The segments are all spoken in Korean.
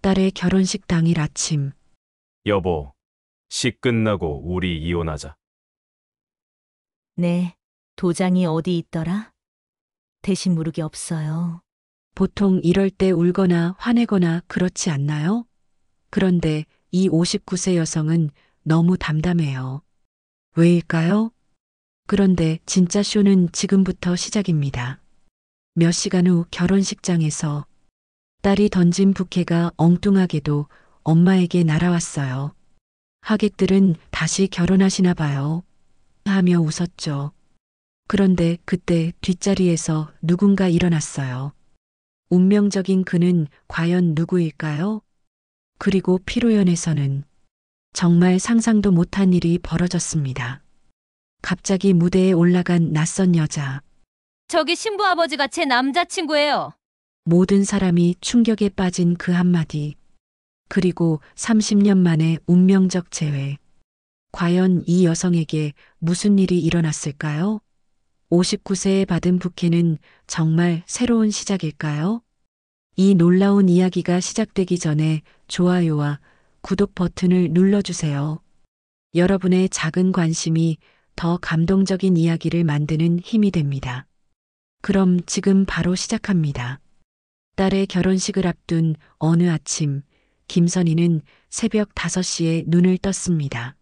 딸의 결혼식 당일 아침, 여보, 식 끝나고 우리 이혼하자. 네, 도장이 어디 있더라? 대신 무르기 없어요. 보통 이럴 때 울거나 화내거나 그렇지 않나요? 그런데 이 59세 여성은 너무 담담해요. 왜일까요? 그런데 진짜 쇼는 지금부터 시작입니다. 몇 시간 후 결혼식장에서 딸이 던진 부케가 엉뚱하게도 엄마에게 날아왔어요. 하객들은 다시 결혼하시나 봐요. 하며 웃었죠. 그런데 그때 뒷자리에서 누군가 일어났어요. 운명적인 그는 과연 누구일까요? 그리고 피로연에서는 정말 상상도 못한 일이 벌어졌습니다. 갑자기 무대에 올라간 낯선 여자. 저기 신부 아버지가 제 남자친구예요. 모든 사람이 충격에 빠진 그 한마디. 그리고 30년 만에 운명적 재회. 과연 이 여성에게 무슨 일이 일어났을까요? 59세에 받은 부케는 정말 새로운 시작일까요? 이 놀라운 이야기가 시작되기 전에 좋아요와 구독 버튼을 눌러주세요. 여러분의 작은 관심이 더 감동적인 이야기를 만드는 힘이 됩니다. 그럼 지금 바로 시작합니다. 딸의 결혼식을 앞둔 어느 아침, 김선희는 새벽 5시에 눈을 떴습니다.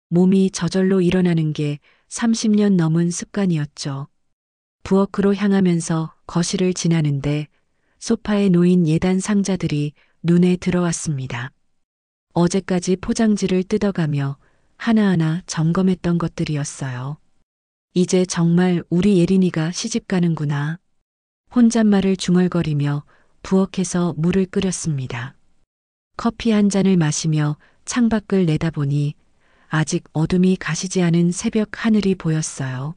몸이 저절로 일어나는 게 30년 넘은 습관이었죠. 부엌으로 향하면서 거실을 지나는데 소파에 놓인 예단 상자들이 눈에 들어왔습니다. 어제까지 포장지를 뜯어가며 하나하나 점검했던 것들이었어요. 이제 정말 우리 예린이가 시집 가는구나. 혼잣말을 중얼거리며 부엌에서 물을 끓였습니다. 커피 한 잔을 마시며 창밖을 내다보니 아직 어둠이 가시지 않은 새벽 하늘이 보였어요.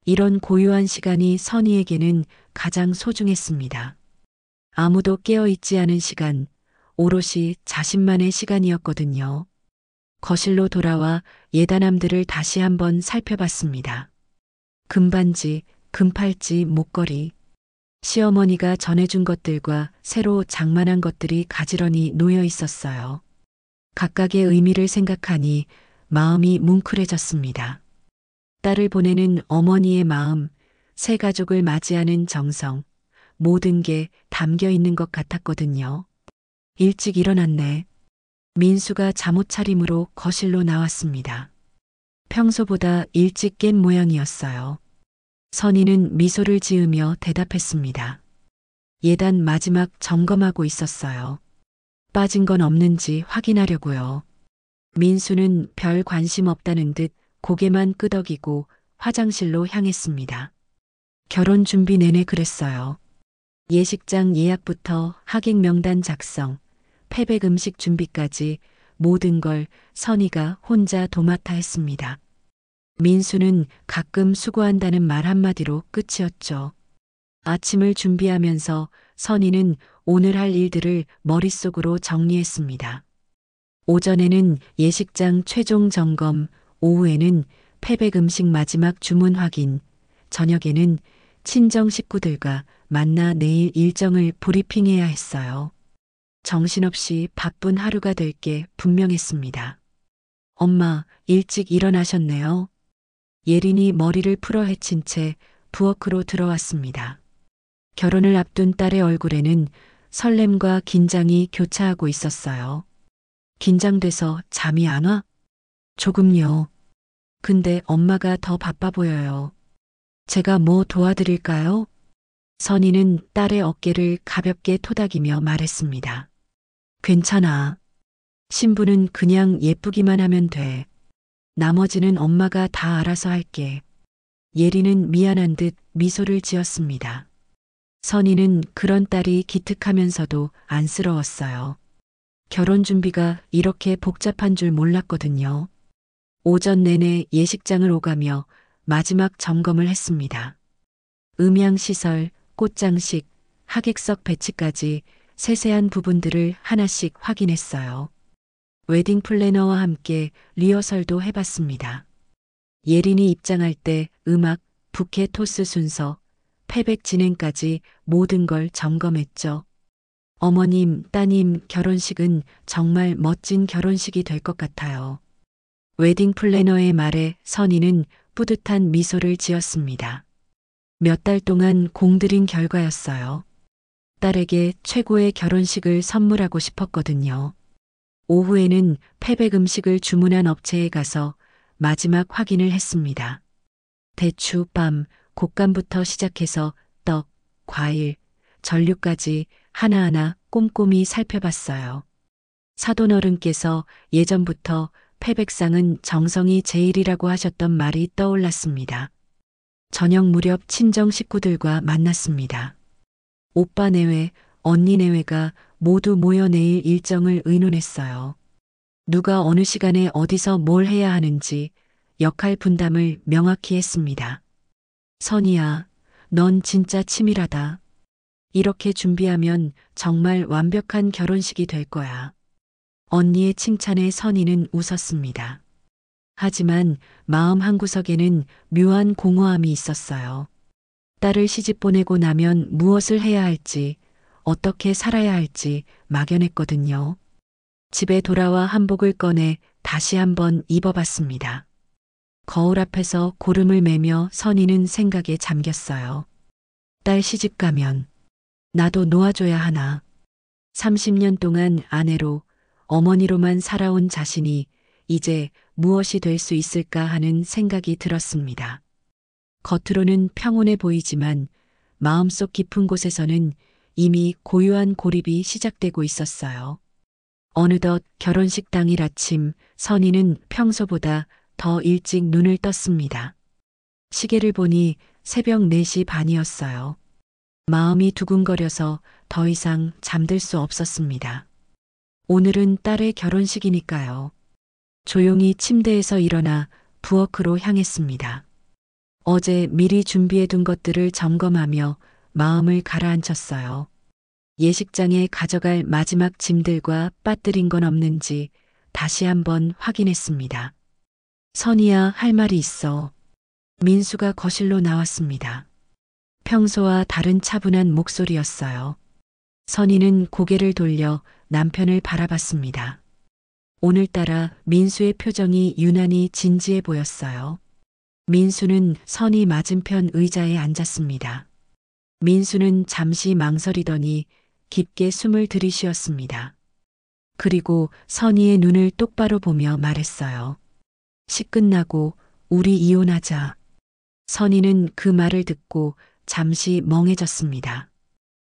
이런 고요한 시간이 선희에게는 가장 소중했습니다. 아무도 깨어있지 않은 시간, 오롯이 자신만의 시간이었거든요. 거실로 돌아와 예단함들을 다시 한번 살펴봤습니다. 금반지, 금팔찌, 목걸이. 시어머니가 전해준 것들과 새로 장만한 것들이 가지런히 놓여 있었어요. 각각의 의미를 생각하니 마음이 뭉클해졌습니다. 딸을 보내는 어머니의 마음, 새 가족을 맞이하는 정성, 모든 게 담겨 있는 것 같았거든요. 일찍 일어났네. 민수가 잠옷 차림으로 거실로 나왔습니다. 평소보다 일찍 깬 모양이었어요. 선희는 미소를 지으며 대답했습니다. 예단 마지막 점검하고 있었어요. 빠진 건 없는지 확인하려고요. 민수는 별 관심 없다는 듯 고개만 끄덕이고 화장실로 향했습니다. 결혼 준비 내내 그랬어요. 예식장 예약부터 하객 명단 작성, 패백 음식 준비까지 모든 걸 선희가 혼자 도맡아 했습니다. 민수는 가끔 수고한다는 말 한마디로 끝이었죠. 아침을 준비하면서 선희는 오늘 할 일들을 머릿속으로 정리했습니다. 오전에는 예식장 최종 점검, 오후에는 패백 음식 마지막 주문 확인, 저녁에는 친정 식구들과 만나 내일 일정을 브리핑해야 했어요. 정신없이 바쁜 하루가 될 게 분명했습니다. 엄마, 일찍 일어나셨네요. 예린이 머리를 풀어 헤친 채 부엌으로 들어왔습니다. 결혼을 앞둔 딸의 얼굴에는 설렘과 긴장이 교차하고 있었어요. 긴장돼서 잠이 안 와? 조금요. 근데 엄마가 더 바빠 보여요. 제가 뭐 도와드릴까요? 선희는 딸의 어깨를 가볍게 토닥이며 말했습니다. 괜찮아. 신부는 그냥 예쁘기만 하면 돼. 나머지는 엄마가 다 알아서 할게. 예리는 미안한 듯 미소를 지었습니다. 선희는 그런 딸이 기특하면서도 안쓰러웠어요. 결혼 준비가 이렇게 복잡한 줄 몰랐거든요. 오전 내내 예식장을 오가며 마지막 점검을 했습니다. 음향시설, 꽃장식, 하객석 배치까지 세세한 부분들을 하나씩 확인했어요. 웨딩 플래너와 함께 리허설도 해봤습니다. 예린이 입장할 때 음악, 부케 토스 순서, 패백 진행까지 모든 걸 점검했죠. 어머님, 따님 결혼식은 정말 멋진 결혼식이 될 것 같아요. 웨딩 플래너의 말에 선희는 뿌듯한 미소를 지었습니다. 몇 달 동안 공들인 결과였어요. 딸에게 최고의 결혼식을 선물하고 싶었거든요. 오후에는 패백 음식을 주문한 업체에 가서 마지막 확인을 했습니다. 대추, 빰, 곶감부터 시작해서 떡, 과일, 전류까지 하나하나 꼼꼼히 살펴봤어요. 사돈어른께서 예전부터 패백상은 정성이 제일이라고 하셨던 말이 떠올랐습니다. 저녁 무렵 친정 식구들과 만났습니다. 오빠 내외, 언니 내외가 모두 모여 내일 일정을 의논했어요. 누가 어느 시간에 어디서 뭘 해야 하는지 역할 분담을 명확히 했습니다. 선희야, 넌 진짜 치밀하다. 이렇게 준비하면 정말 완벽한 결혼식이 될 거야. 언니의 칭찬에 선희는 웃었습니다. 하지만 마음 한구석에는 묘한 공허함이 있었어요. 딸을 시집 보내고 나면 무엇을 해야 할지, 어떻게 살아야 할지 막연했거든요. 집에 돌아와 한복을 꺼내 다시 한번 입어봤습니다. 거울 앞에서 고름을 매며 선희는 생각에 잠겼어요. 딸 시집 가면 나도 놓아줘야 하나. 30년 동안 아내로, 어머니로만 살아온 자신이 이제 무엇이 될 수 있을까 하는 생각이 들었습니다. 겉으로는 평온해 보이지만 마음속 깊은 곳에서는 이미 고요한 고립이 시작되고 있었어요. 어느덧 결혼식 당일 아침 선희는 평소보다 더 일찍 눈을 떴습니다. 시계를 보니 새벽 4시 반이었어요. 마음이 두근거려서 더 이상 잠들 수 없었습니다. 오늘은 딸의 결혼식이니까요. 조용히 침대에서 일어나 부엌으로 향했습니다. 어제 미리 준비해둔 것들을 점검하며 마음을 가라앉혔어요. 예식장에 가져갈 마지막 짐들과 빠뜨린 건 없는지 다시 한번 확인했습니다. 선희야, 할 말이 있어. 민수가 거실로 나왔습니다. 평소와 다른 차분한 목소리였어요. 선희는 고개를 돌려 남편을 바라봤습니다. 오늘따라 민수의 표정이 유난히 진지해 보였어요. 민수는 선희 맞은편 의자에 앉았습니다. 민수는 잠시 망설이더니 깊게 숨을 들이쉬었습니다. 그리고 선희의 눈을 똑바로 보며 말했어요. 시 끝나고 우리 이혼하자. 선희는 그 말을 듣고 잠시 멍해졌습니다.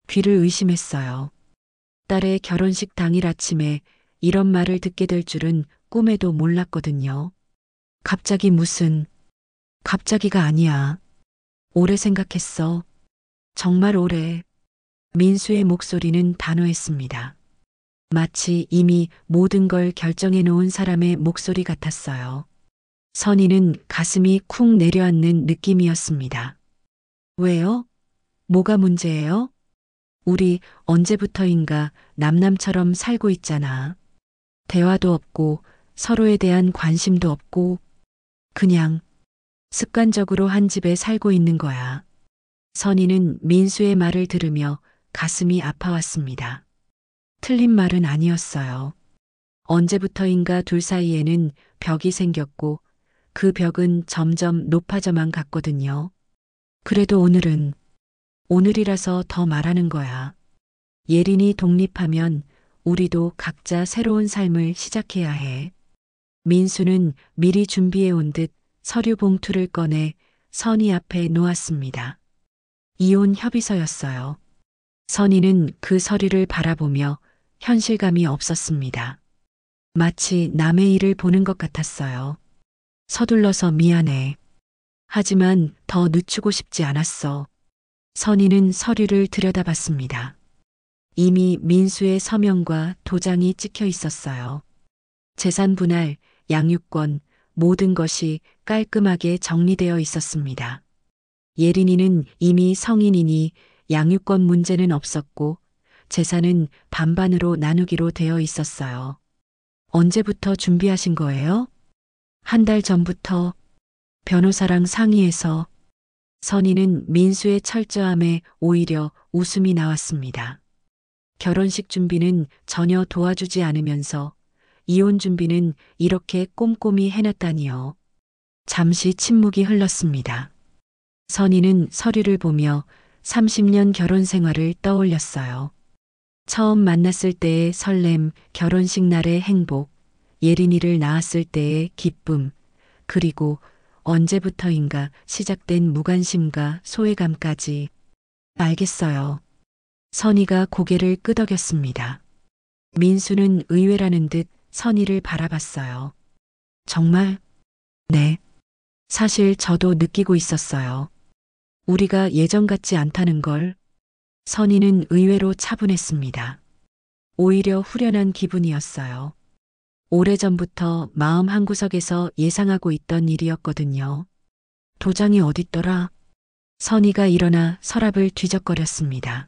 귀를 의심했어요. 딸의 결혼식 당일 아침에 이런 말을 듣게 될 줄은 꿈에도 몰랐거든요. 갑자기가 아니야. 오래 생각했어. 정말 오래. 민수의 목소리는 단호했습니다. 마치 이미 모든 걸 결정해 놓은 사람의 목소리 같았어요. 선희는 가슴이 쿵 내려앉는 느낌이었습니다. 왜요? 뭐가 문제예요? 우리 언제부터인가 남남처럼 살고 있잖아. 대화도 없고 서로에 대한 관심도 없고 그냥 습관적으로 한 집에 살고 있는 거야. 선희는 민수의 말을 들으며 가슴이 아파왔습니다. 틀린 말은 아니었어요. 언제부터인가 둘 사이에는 벽이 생겼고 그 벽은 점점 높아져만 갔거든요. 그래도 오늘이라서 더 말하는 거야. 예린이 독립하면 우리도 각자 새로운 삶을 시작해야 해. 민수는 미리 준비해 온 듯 서류 봉투를 꺼내 선희 앞에 놓았습니다. 이혼 협의서였어요. 선희는 그 서류를 바라보며 현실감이 없었습니다. 마치 남의 일을 보는 것 같았어요. 서둘러서 미안해. 하지만 더 늦추고 싶지 않았어. 선희는 서류를 들여다봤습니다. 이미 민수의 서명과 도장이 찍혀 있었어요. 재산 분할, 양육권, 모든 것이 깔끔하게 정리되어 있었습니다. 예린이는 이미 성인이니 양육권 문제는 없었고 재산은 반반으로 나누기로 되어 있었어요. 언제부터 준비하신 거예요? 한 달 전부터 변호사랑 상의해서. 선희는 민수의 철저함에 오히려 웃음이 나왔습니다. 결혼식 준비는 전혀 도와주지 않으면서 이혼 준비는 이렇게 꼼꼼히 해놨다니요. 잠시 침묵이 흘렀습니다. 선희는 서류를 보며 30년 결혼 생활을 떠올렸어요. 처음 만났을 때의 설렘, 결혼식 날의 행복, 예린이를 낳았을 때의 기쁨, 그리고 언제부터인가 시작된 무관심과 소외감까지. 알겠어요. 선희가 고개를 끄덕였습니다. 민수는 의외라는 듯 선희를 바라봤어요. 정말? 네. 사실 저도 느끼고 있었어요. 우리가 예전 같지 않다는 걸. 선희는 의외로 차분했습니다. 오히려 후련한 기분이었어요. 오래전부터 마음 한구석에서 예상하고 있던 일이었거든요. 도장이 어딨더라? 선희가 일어나 서랍을 뒤적거렸습니다.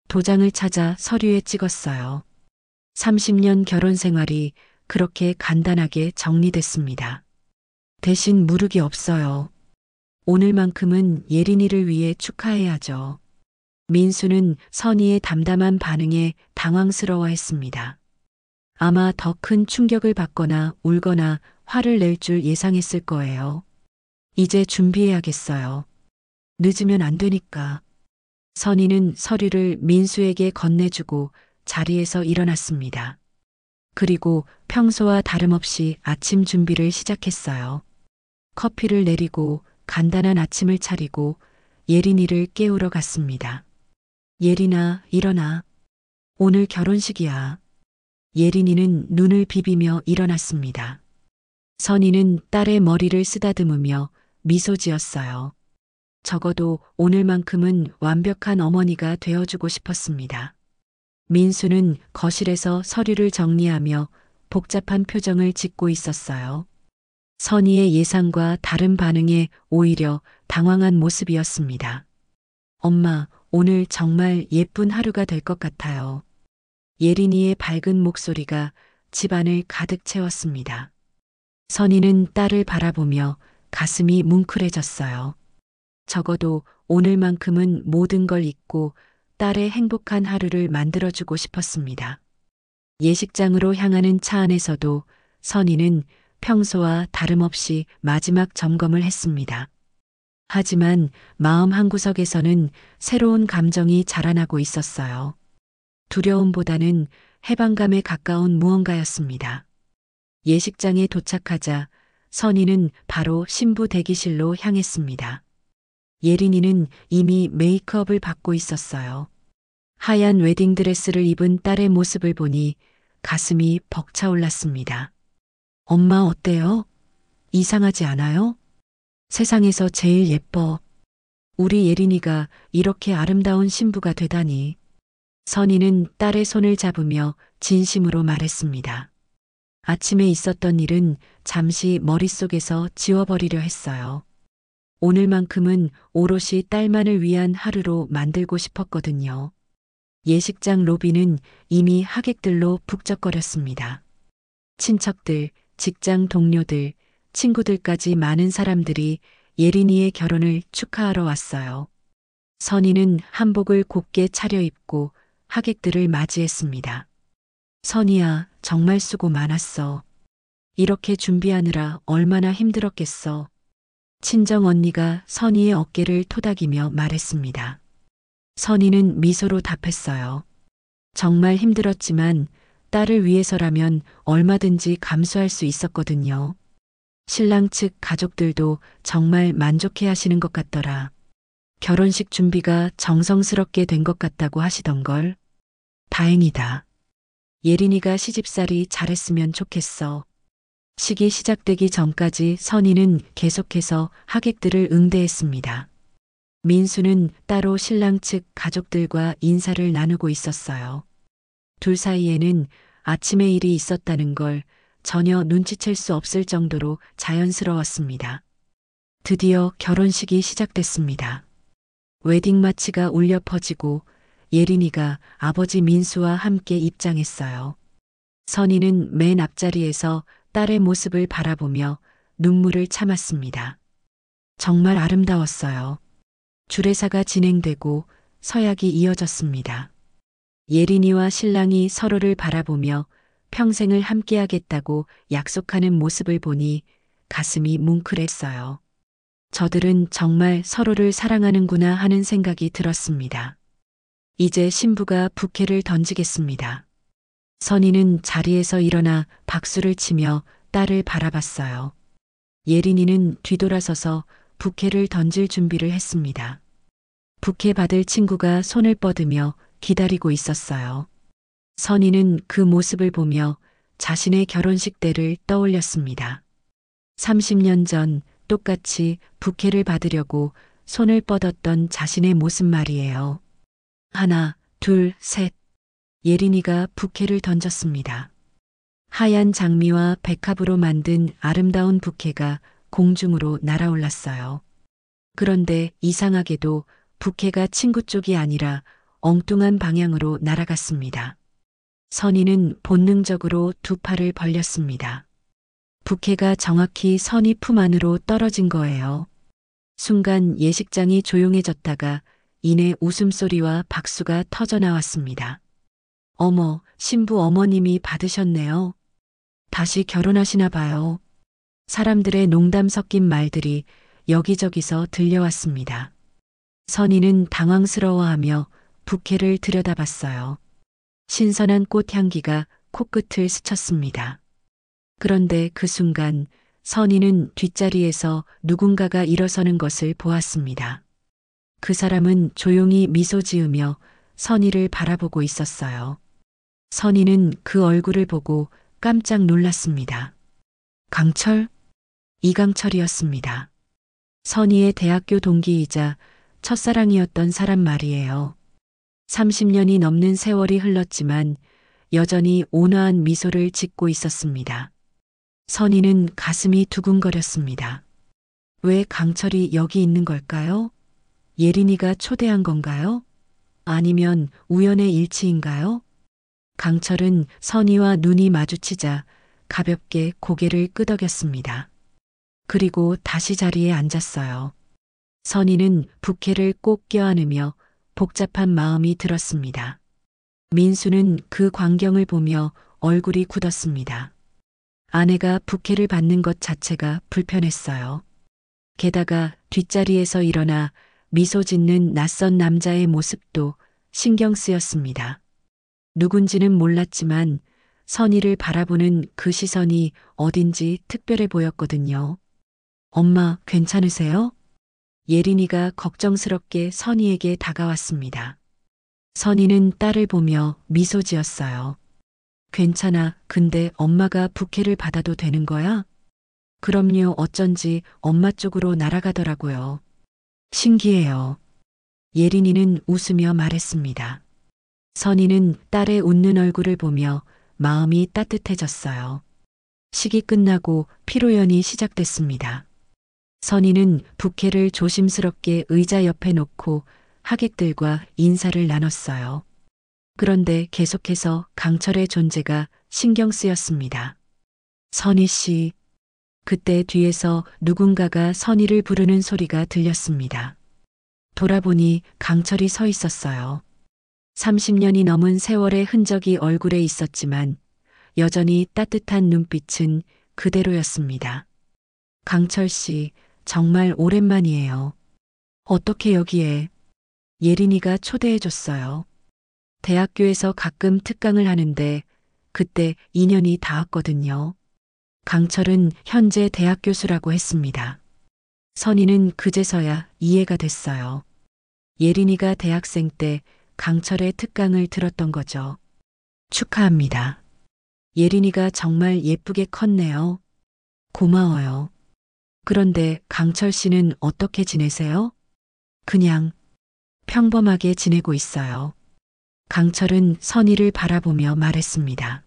도장을 찾아 서류에 찍었어요. 30년 결혼 생활이 그렇게 간단하게 정리됐습니다. 대신 무르기 없어요. 오늘만큼은 예린이를 위해 축하해야죠. 민수는 선희의 담담한 반응에 당황스러워했습니다. 아마 더 큰 충격을 받거나 울거나 화를 낼 줄 예상했을 거예요. 이제 준비해야겠어요. 늦으면 안 되니까. 선희는 서류를 민수에게 건네주고 자리에서 일어났습니다. 그리고 평소와 다름없이 아침 준비를 시작했어요. 커피를 내리고 간단한 아침을 차리고 예린이를 깨우러 갔습니다. 예린아, 일어나. 오늘 결혼식이야. 예린이는 눈을 비비며 일어났습니다. 선희는 딸의 머리를 쓰다듬으며 미소 지었어요. 적어도 오늘만큼은 완벽한 어머니가 되어주고 싶었습니다. 민수는 거실에서 서류를 정리하며 복잡한 표정을 짓고 있었어요. 선희의 예상과 다른 반응에 오히려 당황한 모습이었습니다. 엄마, 오늘 정말 예쁜 하루가 될 것 같아요. 예린이의 밝은 목소리가 집안을 가득 채웠습니다. 선희는 딸을 바라보며 가슴이 뭉클해졌어요. 적어도 오늘만큼은 모든 걸 잊고 딸의 행복한 하루를 만들어주고 싶었습니다. 예식장으로 향하는 차 안에서도 선희는 평소와 다름없이 마지막 점검을 했습니다. 하지만 마음 한구석에서는 새로운 감정이 자라나고 있었어요. 두려움보다는 해방감에 가까운 무언가였습니다. 예식장에 도착하자 선희는 바로 신부 대기실로 향했습니다. 예린이는 이미 메이크업을 받고 있었어요. 하얀 웨딩드레스를 입은 딸의 모습을 보니 가슴이 벅차올랐습니다. 엄마 어때요? 이상하지 않아요? 세상에서 제일 예뻐. 우리 예린이가 이렇게 아름다운 신부가 되다니. 선희는 딸의 손을 잡으며 진심으로 말했습니다. 아침에 있었던 일은 잠시 머릿속에서 지워버리려 했어요. 오늘만큼은 오롯이 딸만을 위한 하루로 만들고 싶었거든요. 예식장 로비는 이미 하객들로 북적거렸습니다. 친척들, 직장 동료들, 친구들까지 많은 사람들이 예린이의 결혼을 축하하러 왔어요. 선희는 한복을 곱게 차려입고 하객들을 맞이했습니다. 선희야, 정말 수고 많았어. 이렇게 준비하느라 얼마나 힘들었겠어. 친정 언니가 선희의 어깨를 토닥이며 말했습니다. 선희는 미소로 답했어요. 정말 힘들었지만 딸을 위해서라면 얼마든지 감수할 수 있었거든요. 신랑 측 가족들도 정말 만족해 하시는 것 같더라. 결혼식 준비가 정성스럽게 된 것 같다고 하시던걸. 다행이다. 예린이가 시집살이 잘했으면 좋겠어. 식이 시작되기 전까지 선희는 계속해서 하객들을 응대했습니다. 민수는 따로 신랑 측 가족들과 인사를 나누고 있었어요. 둘 사이에는 아침에 일이 있었다는 걸 전혀 눈치챌 수 없을 정도로 자연스러웠습니다. 드디어 결혼식이 시작됐습니다. 웨딩 마치가 울려 퍼지고 예린이가 아버지 민수와 함께 입장했어요. 선희는 맨 앞자리에서 딸의 모습을 바라보며 눈물을 참았습니다. 정말 아름다웠어요. 주례사가 진행되고 서약이 이어졌습니다. 예린이와 신랑이 서로를 바라보며 평생을 함께하겠다고 약속하는 모습을 보니 가슴이 뭉클했어요. 저들은 정말 서로를 사랑하는구나 하는 생각이 들었습니다. 이제 신부가 부케를 던지겠습니다. 선희는 자리에서 일어나 박수를 치며 딸을 바라봤어요. 예린이는 뒤돌아서서 부케를 던질 준비를 했습니다. 부케 받을 친구가 손을 뻗으며 기다리고 있었어요. 선희는 그 모습을 보며 자신의 결혼식 때를 떠올렸습니다. 30년 전 똑같이 부케를 받으려고 손을 뻗었던 자신의 모습 말이에요. 하나, 둘, 셋. 예린이가 부케를 던졌습니다. 하얀 장미와 백합으로 만든 아름다운 부케가 공중으로 날아올랐어요. 그런데 이상하게도 부케가 친구 쪽이 아니라 엉뚱한 방향으로 날아갔습니다. 선희는 본능적으로 두 팔을 벌렸습니다. 부케가 정확히 선희 품 안으로 떨어진 거예요. 순간 예식장이 조용해졌다가 이내 웃음소리와 박수가 터져 나왔습니다. 어머, 신부 어머님이 받으셨네요. 다시 결혼하시나 봐요. 사람들의 농담 섞인 말들이 여기저기서 들려왔습니다. 선희는 당황스러워하며 부케를 들여다봤어요. 신선한 꽃향기가 코끝을 스쳤습니다. 그런데 그 순간 선희는 뒷자리에서 누군가가 일어서는 것을 보았습니다. 그 사람은 조용히 미소 지으며 선희를 바라보고 있었어요. 선희는 그 얼굴을 보고 깜짝 놀랐습니다. 강철? 이강철이었습니다. 선희의 대학교 동기이자 첫사랑이었던 사람 말이에요. 30년이 넘는 세월이 흘렀지만 여전히 온화한 미소를 짓고 있었습니다. 선희는 가슴이 두근거렸습니다. 왜 강철이 여기 있는 걸까요? 예린이가 초대한 건가요? 아니면 우연의 일치인가요? 강철은 선희와 눈이 마주치자 가볍게 고개를 끄덕였습니다. 그리고 다시 자리에 앉았어요. 선희는 부케를 꼭 껴안으며 복잡한 마음이 들었습니다. 민수는 그 광경을 보며 얼굴이 굳었습니다. 아내가 부케를 받는 것 자체가 불편했어요. 게다가 뒷자리에서 일어나 미소 짓는 낯선 남자의 모습도 신경 쓰였습니다. 누군지는 몰랐지만 선희를 바라보는 그 시선이 어딘지 특별해 보였거든요. 엄마, 괜찮으세요? 예린이가 걱정스럽게 선희에게 다가왔습니다. 선희는 딸을 보며 미소 지었어요. 괜찮아. 근데 엄마가 부케를 받아도 되는 거야? 그럼요. 어쩐지 엄마 쪽으로 날아가더라고요. 신기해요. 예린이는 웃으며 말했습니다. 선희는 딸의 웃는 얼굴을 보며 마음이 따뜻해졌어요. 식이 끝나고 피로연이 시작됐습니다. 선희는 부케를 조심스럽게 의자 옆에 놓고 하객들과 인사를 나눴어요. 그런데 계속해서 강철의 존재가 신경 쓰였습니다. 선희 씨. 그때 뒤에서 누군가가 선희를 부르는 소리가 들렸습니다. 돌아보니 강철이 서 있었어요. 30년이 넘은 세월의 흔적이 얼굴에 있었지만 여전히 따뜻한 눈빛은 그대로였습니다. 강철 씨, 정말 오랜만이에요. 어떻게 여기에? 예린이가 초대해줬어요. 대학교에서 가끔 특강을 하는데 그때 인연이 닿았거든요. 강철은 현재 대학 교수라고 했습니다. 선희는 그제서야 이해가 됐어요. 예린이가 대학생 때 강철의 특강을 들었던 거죠. 축하합니다. 예린이가 정말 예쁘게 컸네요. 고마워요. 그런데 강철 씨는 어떻게 지내세요? 그냥 평범하게 지내고 있어요. 강철은 선희를 바라보며 말했습니다.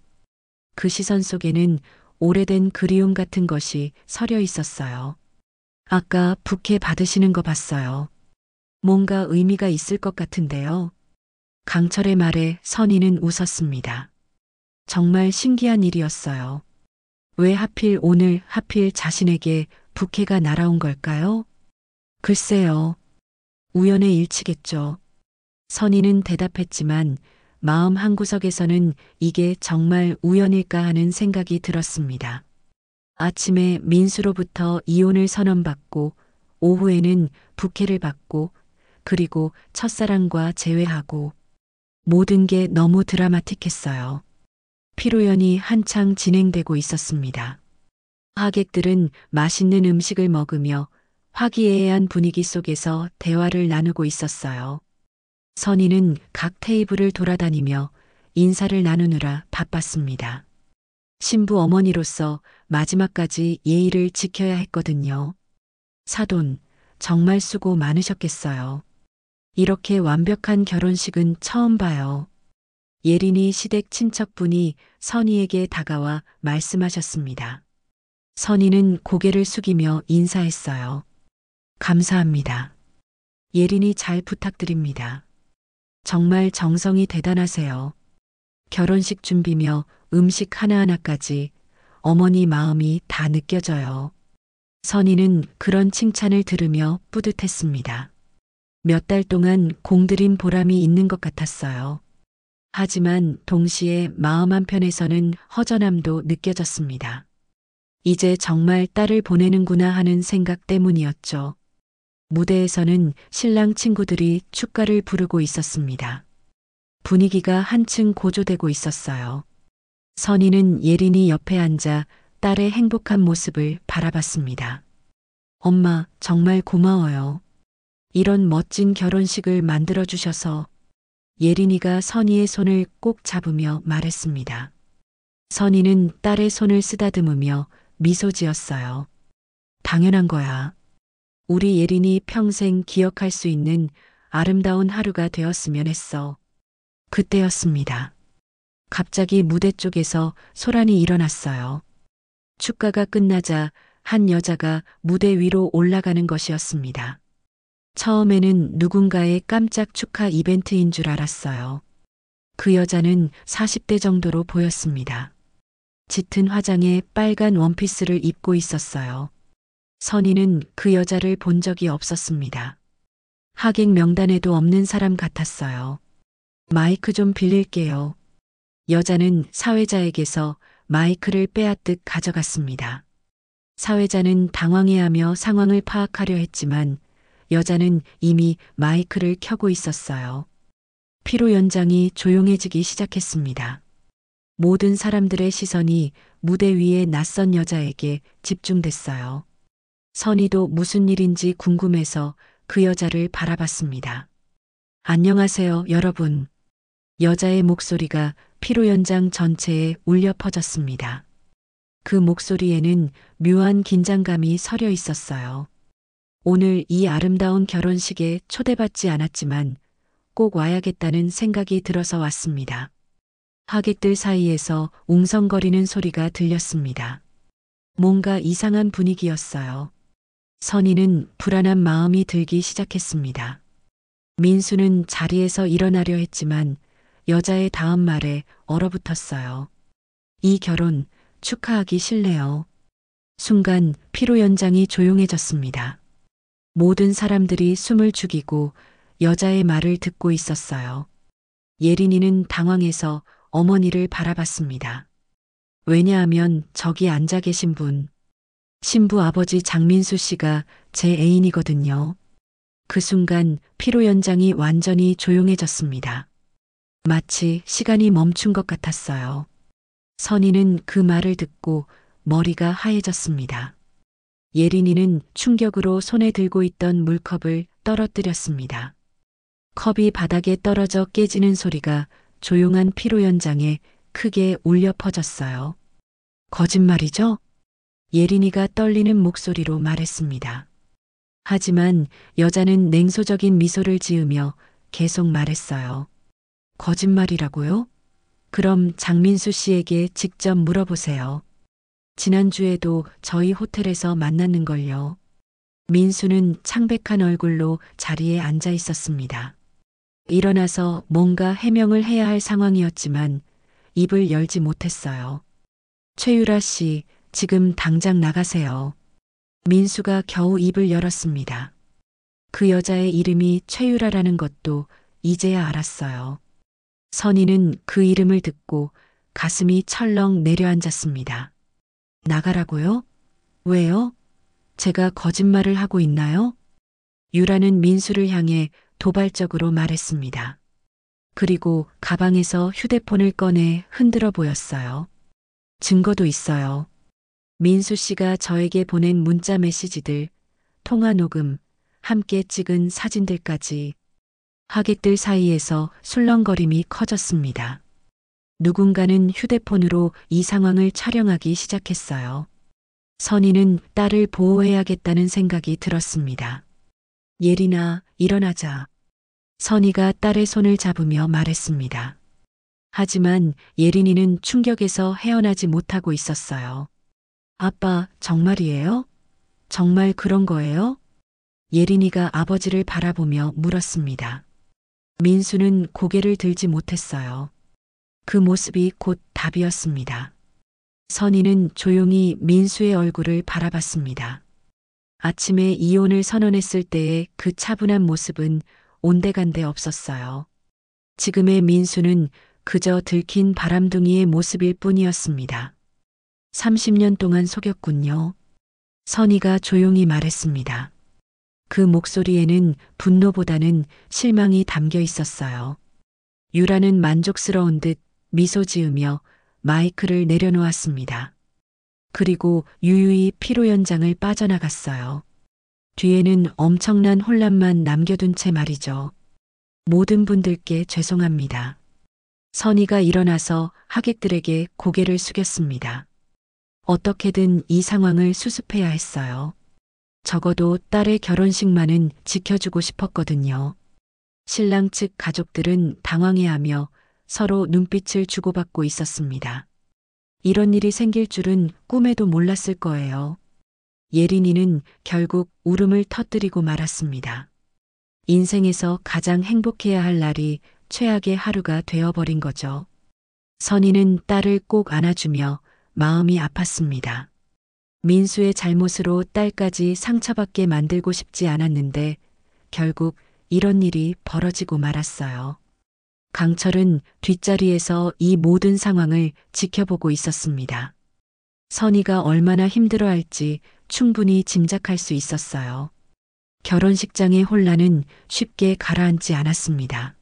그 시선 속에는 오래된 그리움 같은 것이 서려 있었어요. 아까 부케 받으시는 거 봤어요. 뭔가 의미가 있을 것 같은데요. 강철의 말에 선희는 웃었습니다. 정말 신기한 일이었어요. 왜 하필 오늘 하필 자신에게 부케가 날아온 걸까요? 글쎄요. 우연의 일치겠죠. 선희는 대답했지만 마음 한구석에서는 이게 정말 우연일까 하는 생각이 들었습니다. 아침에 민수로부터 이혼을 선언받고 오후에는 부케를 받고 그리고 첫사랑과 재회하고 모든 게 너무 드라마틱했어요. 피로연이 한창 진행되고 있었습니다. 하객들은 맛있는 음식을 먹으며 화기애애한 분위기 속에서 대화를 나누고 있었어요. 선희는 각 테이블을 돌아다니며 인사를 나누느라 바빴습니다. 신부 어머니로서 마지막까지 예의를 지켜야 했거든요. 사돈, 정말 수고 많으셨겠어요. 이렇게 완벽한 결혼식은 처음 봐요. 예린이 시댁 친척분이 선희에게 다가와 말씀하셨습니다. 선희는 고개를 숙이며 인사했어요. 감사합니다. 예린이 잘 부탁드립니다. 정말 정성이 대단하세요. 결혼식 준비며 음식 하나하나까지 어머니 마음이 다 느껴져요. 선희는 그런 칭찬을 들으며 뿌듯했습니다. 몇 달 동안 공들인 보람이 있는 것 같았어요. 하지만 동시에 마음 한편에서는 허전함도 느껴졌습니다. 이제 정말 딸을 보내는구나 하는 생각 때문이었죠. 무대에서는 신랑 친구들이 축가를 부르고 있었습니다. 분위기가 한층 고조되고 있었어요. 선희는 예린이 옆에 앉아 딸의 행복한 모습을 바라봤습니다. 엄마, 정말 고마워요. 이런 멋진 결혼식을 만들어주셔서. 예린이가 선희의 손을 꼭 잡으며 말했습니다. 선희는 딸의 손을 쓰다듬으며 미소 지었어요. 당연한 거야. 우리 예린이 평생 기억할 수 있는 아름다운 하루가 되었으면 했어. 그때였습니다. 갑자기 무대 쪽에서 소란이 일어났어요. 축가가 끝나자 한 여자가 무대 위로 올라가는 것이었습니다. 처음에는 누군가의 깜짝 축하 이벤트인 줄 알았어요. 그 여자는 40대 정도로 보였습니다. 짙은 화장에 빨간 원피스를 입고 있었어요. 선희는 그 여자를 본 적이 없었습니다. 하객 명단에도 없는 사람 같았어요. 마이크 좀 빌릴게요. 여자는 사회자에게서 마이크를 빼앗듯 가져갔습니다. 사회자는 당황해하며 상황을 파악하려 했지만 여자는 이미 마이크를 켜고 있었어요. 피로 연장이 조용해지기 시작했습니다. 모든 사람들의 시선이 무대 위의 낯선 여자에게 집중됐어요. 선희도 무슨 일인지 궁금해서 그 여자를 바라봤습니다. 안녕하세요, 여러분. 여자의 목소리가 피로 연장 전체에 울려 퍼졌습니다. 그 목소리에는 묘한 긴장감이 서려 있었어요. 오늘 이 아름다운 결혼식에 초대받지 않았지만 꼭 와야겠다는 생각이 들어서 왔습니다. 하객들 사이에서 웅성거리는 소리가 들렸습니다. 뭔가 이상한 분위기였어요. 선희는 불안한 마음이 들기 시작했습니다. 민수는 자리에서 일어나려 했지만 여자의 다음 말에 얼어붙었어요. 이 결혼 축하하기 싫네요. 순간 피로 연장이 조용해졌습니다. 모든 사람들이 숨을 죽이고 여자의 말을 듣고 있었어요. 예린이는 당황해서 어머니를 바라봤습니다. 왜냐하면 저기 앉아 계신 분, 신부 아버지 장민수 씨가 제 애인이거든요. 그 순간 피로 연장이 완전히 조용해졌습니다. 마치 시간이 멈춘 것 같았어요. 선희는 그 말을 듣고 머리가 하얘졌습니다. 예린이는 충격으로 손에 들고 있던 물컵을 떨어뜨렸습니다. 컵이 바닥에 떨어져 깨지는 소리가 조용한 피로 연장에 크게 울려 퍼졌어요. 거짓말이죠? 예린이가 떨리는 목소리로 말했습니다. 하지만 여자는 냉소적인 미소를 지으며 계속 말했어요. 거짓말이라고요? 그럼 장민수 씨에게 직접 물어보세요. 지난주에도 저희 호텔에서 만났는걸요. 민수는 창백한 얼굴로 자리에 앉아 있었습니다. 일어나서 뭔가 해명을 해야 할 상황이었지만 입을 열지 못했어요. 최유라 씨, 지금 당장 나가세요. 민수가 겨우 입을 열었습니다. 그 여자의 이름이 최유라라는 것도 이제야 알았어요. 선희는 그 이름을 듣고 가슴이 철렁 내려앉았습니다. 나가라고요? 왜요? 제가 거짓말을 하고 있나요? 유라는 민수를 향해 도발적으로 말했습니다. 그리고 가방에서 휴대폰을 꺼내 흔들어 보였어요. 증거도 있어요. 민수 씨가 저에게 보낸 문자 메시지들, 통화 녹음, 함께 찍은 사진들까지. 하객들 사이에서 술렁거림이 커졌습니다. 누군가는 휴대폰으로 이 상황을 촬영하기 시작했어요. 선희는 딸을 보호해야겠다는 생각이 들었습니다. 예린아, 일어나자. 선희가 딸의 손을 잡으며 말했습니다. 하지만 예린이는 충격에서 헤어나지 못하고 있었어요. 아빠, 정말이에요? 정말 그런 거예요? 예린이가 아버지를 바라보며 물었습니다. 민수는 고개를 들지 못했어요. 그 모습이 곧 답이었습니다. 선희는 조용히 민수의 얼굴을 바라봤습니다. 아침에 이혼을 선언했을 때의 그 차분한 모습은 온데간데 없었어요. 지금의 민수는 그저 들킨 바람둥이의 모습일 뿐이었습니다. 30년 동안 속였군요. 선희가 조용히 말했습니다. 그 목소리에는 분노보다는 실망이 담겨 있었어요. 유라는 만족스러운 듯 미소 지으며 마이크를 내려놓았습니다. 그리고 유유히 피로 연장을 빠져나갔어요. 뒤에는 엄청난 혼란만 남겨둔 채 말이죠. 모든 분들께 죄송합니다. 선희가 일어나서 하객들에게 고개를 숙였습니다. 어떻게든 이 상황을 수습해야 했어요. 적어도 딸의 결혼식만은 지켜주고 싶었거든요. 신랑 측 가족들은 당황해하며 서로 눈빛을 주고받고 있었습니다. 이런 일이 생길 줄은 꿈에도 몰랐을 거예요. 예린이는 결국 울음을 터뜨리고 말았습니다. 인생에서 가장 행복해야 할 날이 최악의 하루가 되어버린 거죠. 선희는 딸을 꼭 안아주며 마음이 아팠습니다. 민수의 잘못으로 딸까지 상처받게 만들고 싶지 않았는데 결국 이런 일이 벌어지고 말았어요. 강철은 뒷자리에서 이 모든 상황을 지켜보고 있었습니다. 선희가 얼마나 힘들어할지 충분히 짐작할 수 있었어요. 결혼식장의 혼란은 쉽게 가라앉지 않았습니다.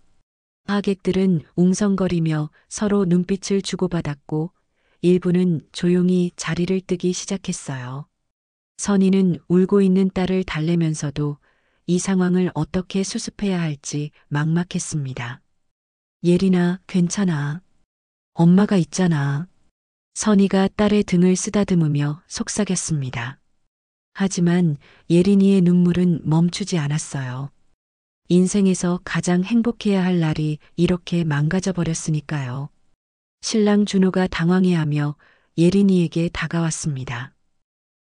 하객들은 웅성거리며 서로 눈빛을 주고받았고 일부는 조용히 자리를 뜨기 시작했어요. 선희는 울고 있는 딸을 달래면서도 이 상황을 어떻게 수습해야 할지 막막했습니다. 예린아, 괜찮아. 엄마가 있잖아. 선희가 딸의 등을 쓰다듬으며 속삭였습니다. 하지만 예린이의 눈물은 멈추지 않았어요. 인생에서 가장 행복해야 할 날이 이렇게 망가져 버렸으니까요. 신랑 준호가 당황해하며 예린이에게 다가왔습니다.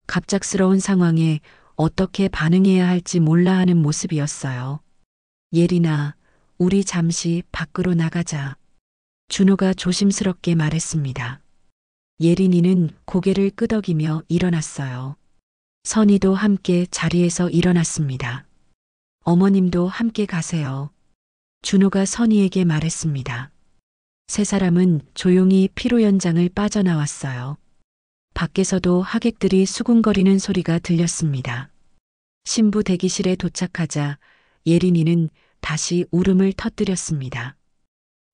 갑작스러운 상황에 어떻게 반응해야 할지 몰라 하는 모습이었어요. 예린아, 우리 잠시 밖으로 나가자. 준호가 조심스럽게 말했습니다. 예린이는 고개를 끄덕이며 일어났어요. 선희도 함께 자리에서 일어났습니다. 어머님도 함께 가세요. 준호가 선희에게 말했습니다. 세 사람은 조용히 피로 연장을 빠져나왔어요. 밖에서도 하객들이 수군거리는 소리가 들렸습니다. 신부 대기실에 도착하자 예린이는 다시 울음을 터뜨렸습니다.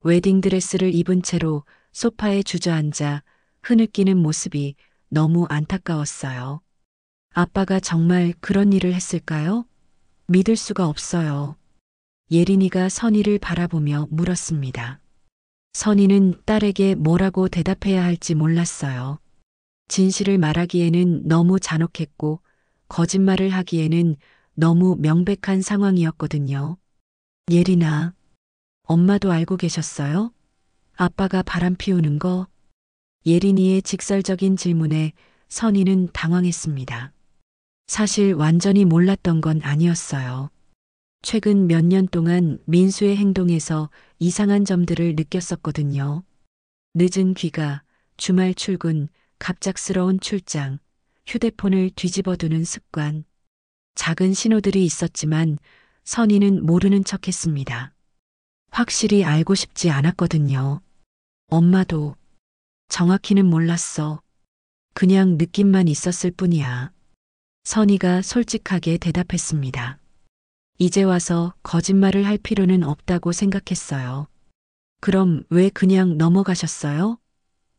웨딩드레스를 입은 채로 소파에 주저앉아 흐느끼는 모습이 너무 안타까웠어요. 아빠가 정말 그런 일을 했을까요? 믿을 수가 없어요. 예린이가 선희를 바라보며 물었습니다. 선희는 딸에게 뭐라고 대답해야 할지 몰랐어요. 진실을 말하기에는 너무 잔혹했고 거짓말을 하기에는 너무 명백한 상황이었거든요. 예린아, 엄마도 알고 계셨어요? 아빠가 바람 피우는 거? 예린이의 직설적인 질문에 선희는 당황했습니다. 사실 완전히 몰랐던 건 아니었어요. 최근 몇 년 동안 민수의 행동에서 이상한 점들을 느꼈었거든요. 늦은 귀가, 주말 출근, 갑작스러운 출장, 휴대폰을 뒤집어두는 습관. 작은 신호들이 있었지만 선희는 모르는 척했습니다. 확실히 알고 싶지 않았거든요. 엄마도 정확히는 몰랐어. 그냥 느낌만 있었을 뿐이야. 선희가 솔직하게 대답했습니다. 이제 와서 거짓말을 할 필요는 없다고 생각했어요. 그럼 왜 그냥 넘어가셨어요?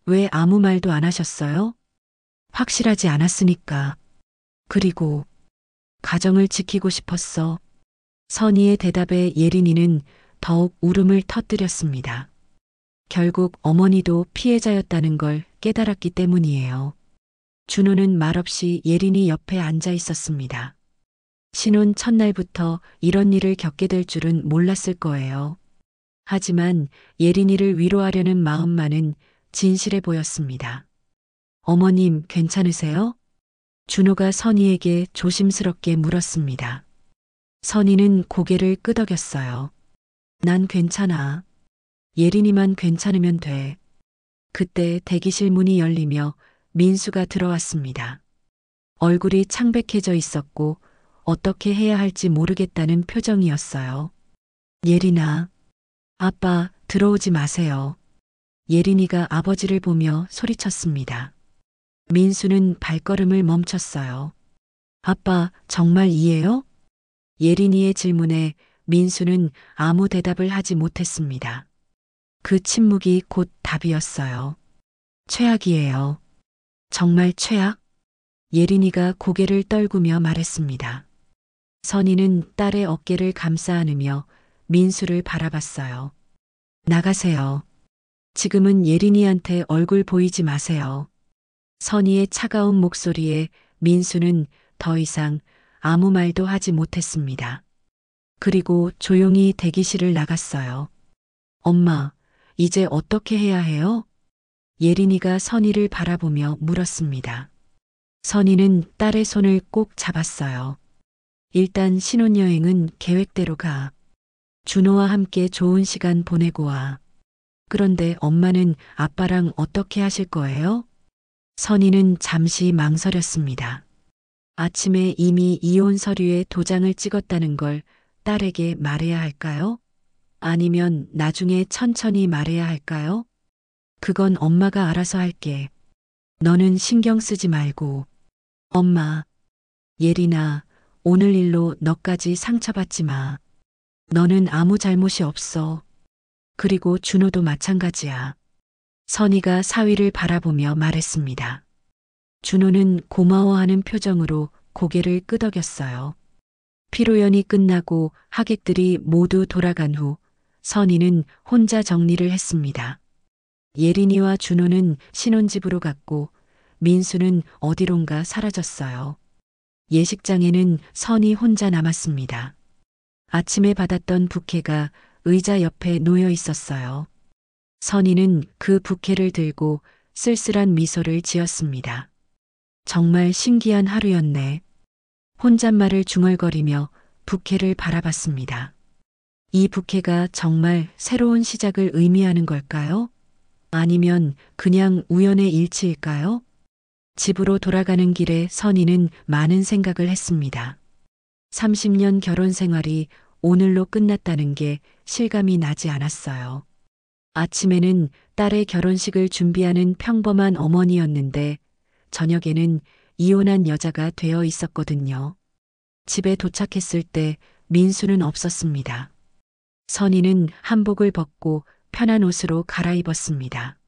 왜 아무 말도 안 하셨어요? 확실하지 않았으니까. 그리고 가정을 지키고 싶었어. 선희의 대답에 예린이는 더욱 울음을 터뜨렸습니다. 결국 어머니도 피해자였다는 걸 깨달았기 때문이에요. 준호는 말없이 예린이 옆에 앉아 있었습니다. 신혼 첫날부터 이런 일을 겪게 될 줄은 몰랐을 거예요. 하지만 예린이를 위로하려는 마음만은 진실해 보였습니다. 어머님, 괜찮으세요? 준호가 선희에게 조심스럽게 물었습니다. 선희는 고개를 끄덕였어요. 난 괜찮아. 예린이만 괜찮으면 돼. 그때 대기실 문이 열리며 민수가 들어왔습니다. 얼굴이 창백해져 있었고 어떻게 해야 할지 모르겠다는 표정이었어요. 예린아, 아빠 들어오지 마세요. 예린이가 아버지를 보며 소리쳤습니다. 민수는 발걸음을 멈췄어요. 아빠 정말 이해요? 예린이의 질문에 민수는 아무 대답을 하지 못했습니다. 그 침묵이 곧 답이었어요. 최악이에요. 정말 최악? 예린이가 고개를 떨구며 말했습니다. 선희는 딸의 어깨를 감싸 안으며 민수를 바라봤어요. 나가세요. 지금은 예린이한테 얼굴 보이지 마세요. 선희의 차가운 목소리에 민수는 더 이상 아무 말도 하지 못했습니다. 그리고 조용히 대기실을 나갔어요. 엄마, 이제 어떻게 해야 해요? 예린이가 선희를 바라보며 물었습니다. 선희는 딸의 손을 꼭 잡았어요. 일단 신혼여행은 계획대로 가. 준호와 함께 좋은 시간 보내고 와. 그런데 엄마는 아빠랑 어떻게 하실 거예요? 선희는 잠시 망설였습니다. 아침에 이미 이혼 서류에 도장을 찍었다는 걸 딸에게 말해야 할까요? 아니면 나중에 천천히 말해야 할까요? 그건 엄마가 알아서 할게. 너는 신경 쓰지 말고. 엄마, 예린아, 오늘 일로 너까지 상처받지 마. 너는 아무 잘못이 없어. 그리고 준호도 마찬가지야. 선희가 사위를 바라보며 말했습니다. 준호는 고마워하는 표정으로 고개를 끄덕였어요. 피로연이 끝나고 하객들이 모두 돌아간 후 선희는 혼자 정리를 했습니다. 예린이와 준호는 신혼집으로 갔고 민수는 어디론가 사라졌어요. 예식장에는 선희 혼자 남았습니다. 아침에 받았던 부케가 의자 옆에 놓여 있었어요. 선희는 그 부케를 들고 쓸쓸한 미소를 지었습니다. 정말 신기한 하루였네. 혼잣말을 중얼거리며 부케를 바라봤습니다. 이 부케가 정말 새로운 시작을 의미하는 걸까요? 아니면 그냥 우연의 일치일까요? 집으로 돌아가는 길에 선희는 많은 생각을 했습니다. 30년 결혼 생활이 오늘로 끝났다는 게 실감이 나지 않았어요. 아침에는 딸의 결혼식을 준비하는 평범한 어머니였는데 저녁에는 이혼한 여자가 되어 있었거든요. 집에 도착했을 때 민수는 없었습니다. 선희는 한복을 벗고 편한 옷으로 갈아입었습니다.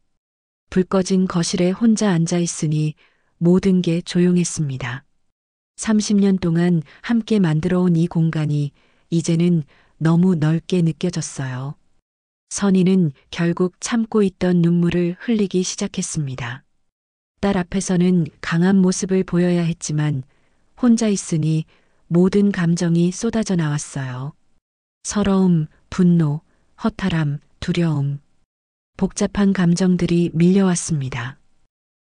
불 꺼진 거실에 혼자 앉아 있으니 모든 게 조용했습니다. 30년 동안 함께 만들어 온 이 공간이 이제는 너무 넓게 느껴졌어요. 선희는 결국 참고 있던 눈물을 흘리기 시작했습니다. 딸 앞에서는 강한 모습을 보여야 했지만 혼자 있으니 모든 감정이 쏟아져 나왔어요. 서러움, 분노, 허탈함, 두려움. 복잡한 감정들이 밀려왔습니다.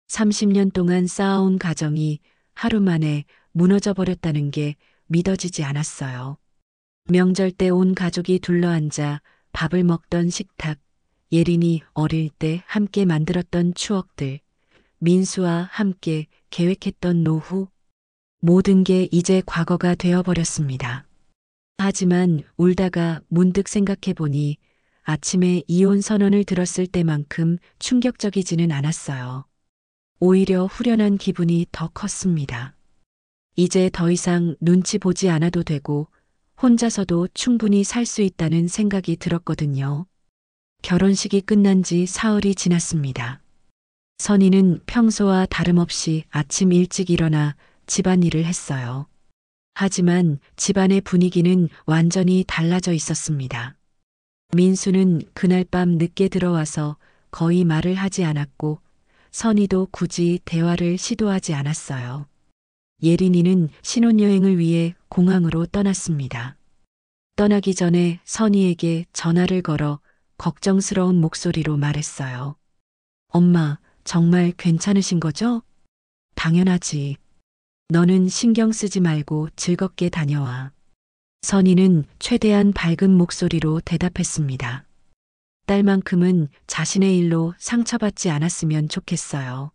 30년 동안 쌓아온 가정이 하루 만에 무너져 버렸다는 게 믿어지지 않았어요. 명절 때 온 가족이 둘러앉아 밥을 먹던 식탁, 예린이 어릴 때 함께 만들었던 추억들, 민수와 함께 계획했던 노후, 모든 게 이제 과거가 되어버렸습니다. 하지만 울다가 문득 생각해보니 아침에 이혼 선언을 들었을 때만큼 충격적이지는 않았어요. 오히려 후련한 기분이 더 컸습니다. 이제 더 이상 눈치 보지 않아도 되고 혼자서도 충분히 살 수 있다는 생각이 들었거든요. 결혼식이 끝난 지 사흘이 지났습니다. 선희는 평소와 다름없이 아침 일찍 일어나 집안일을 했어요. 하지만 집안의 분위기는 완전히 달라져 있었습니다. 민수는 그날 밤 늦게 들어와서 거의 말을 하지 않았고 선희도 굳이 대화를 시도하지 않았어요. 예린이는 신혼여행을 위해 공항으로 떠났습니다. 떠나기 전에 선희에게 전화를 걸어 걱정스러운 목소리로 말했어요. 엄마, 정말 괜찮으신 거죠? 당연하지. 너는 신경 쓰지 말고 즐겁게 다녀와. 선희는 최대한 밝은 목소리로 대답했습니다. 딸만큼은 자신의 일로 상처받지 않았으면 좋겠어요.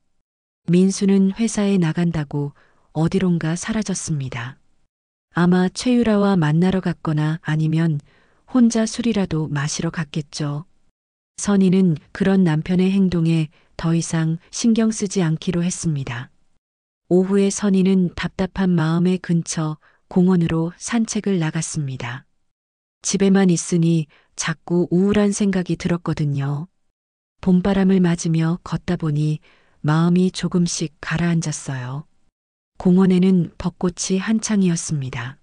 민수는 회사에 나간다고 어디론가 사라졌습니다. 아마 최유라와 만나러 갔거나 아니면 혼자 술이라도 마시러 갔겠죠. 선희는 그런 남편의 행동에 더 이상 신경 쓰지 않기로 했습니다. 오후에 선희는 답답한 마음에 근처 공원으로 산책을 나갔습니다. 집에만 있으니 자꾸 우울한 생각이 들었거든요. 봄바람을 맞으며 걷다 보니 마음이 조금씩 가라앉았어요. 공원에는 벚꽃이 한창이었습니다.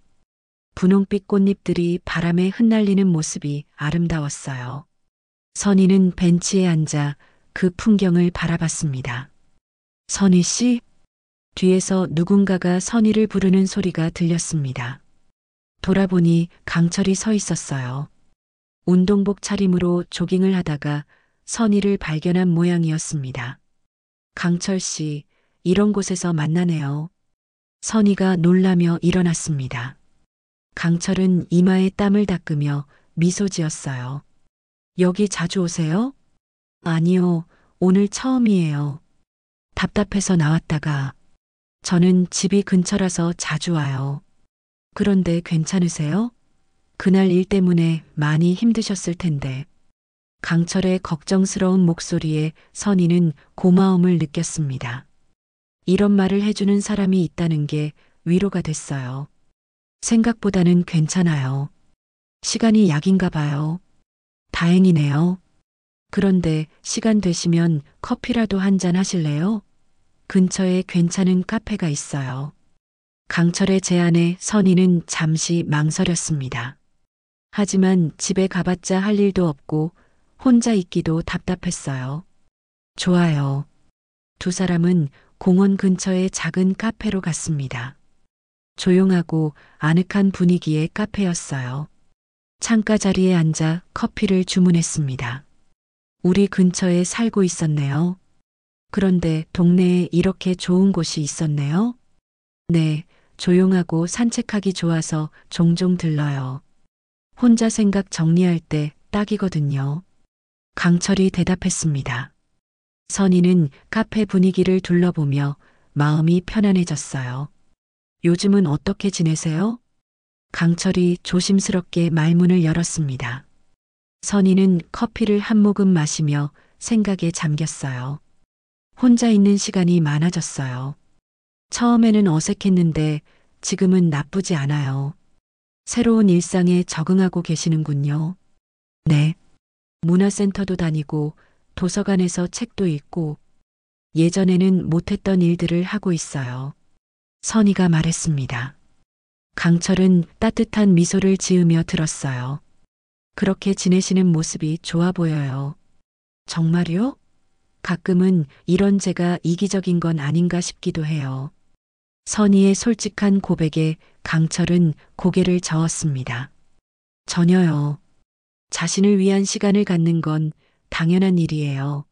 분홍빛 꽃잎들이 바람에 흩날리는 모습이 아름다웠어요. 선희는 벤치에 앉아 그 풍경을 바라봤습니다. 선희 씨? 뒤에서 누군가가 선희를 부르는 소리가 들렸습니다. 돌아보니 강철이 서 있었어요. 운동복 차림으로 조깅을 하다가 선희를 발견한 모양이었습니다. 강철 씨, 이런 곳에서 만나네요. 선희가 놀라며 일어났습니다. 강철은 이마에 땀을 닦으며 미소 지었어요. 여기 자주 오세요? 아니요, 오늘 처음이에요. 답답해서 나왔다가. 저는 집이 근처라서 자주 와요. 그런데 괜찮으세요? 그날 일 때문에 많이 힘드셨을 텐데. 강철의 걱정스러운 목소리에 선희는 고마움을 느꼈습니다. 이런 말을 해주는 사람이 있다는 게 위로가 됐어요. 생각보다는 괜찮아요. 시간이 약인가 봐요. 다행이네요. 그런데 시간 되시면 커피라도 한잔 하실래요? 근처에 괜찮은 카페가 있어요. 강철의 제안에 선희는 잠시 망설였습니다. 하지만 집에 가봤자 할 일도 없고 혼자 있기도 답답했어요. 좋아요. 두 사람은 공원 근처의 작은 카페로 갔습니다. 조용하고 아늑한 분위기의 카페였어요. 창가 자리에 앉아 커피를 주문했습니다. 우리 근처에 살고 있었네요. 그런데 동네에 이렇게 좋은 곳이 있었네요? 네, 조용하고 산책하기 좋아서 종종 들러요. 혼자 생각 정리할 때 딱이거든요. 강철이 대답했습니다. 선희는 카페 분위기를 둘러보며 마음이 편안해졌어요. 요즘은 어떻게 지내세요? 강철이 조심스럽게 말문을 열었습니다. 선희는 커피를 한 모금 마시며 생각에 잠겼어요. 혼자 있는 시간이 많아졌어요. 처음에는 어색했는데 지금은 나쁘지 않아요. 새로운 일상에 적응하고 계시는군요. 네. 문화센터도 다니고 도서관에서 책도 읽고 예전에는 못했던 일들을 하고 있어요. 선희가 말했습니다. 강철은 따뜻한 미소를 지으며 들었어요. 그렇게 지내시는 모습이 좋아 보여요. 정말요? 가끔은 이런 제가 이기적인 건 아닌가 싶기도 해요. 선희의 솔직한 고백에 강철은 고개를 저었습니다. 전혀요. 자신을 위한 시간을 갖는 건 당연한 일이에요.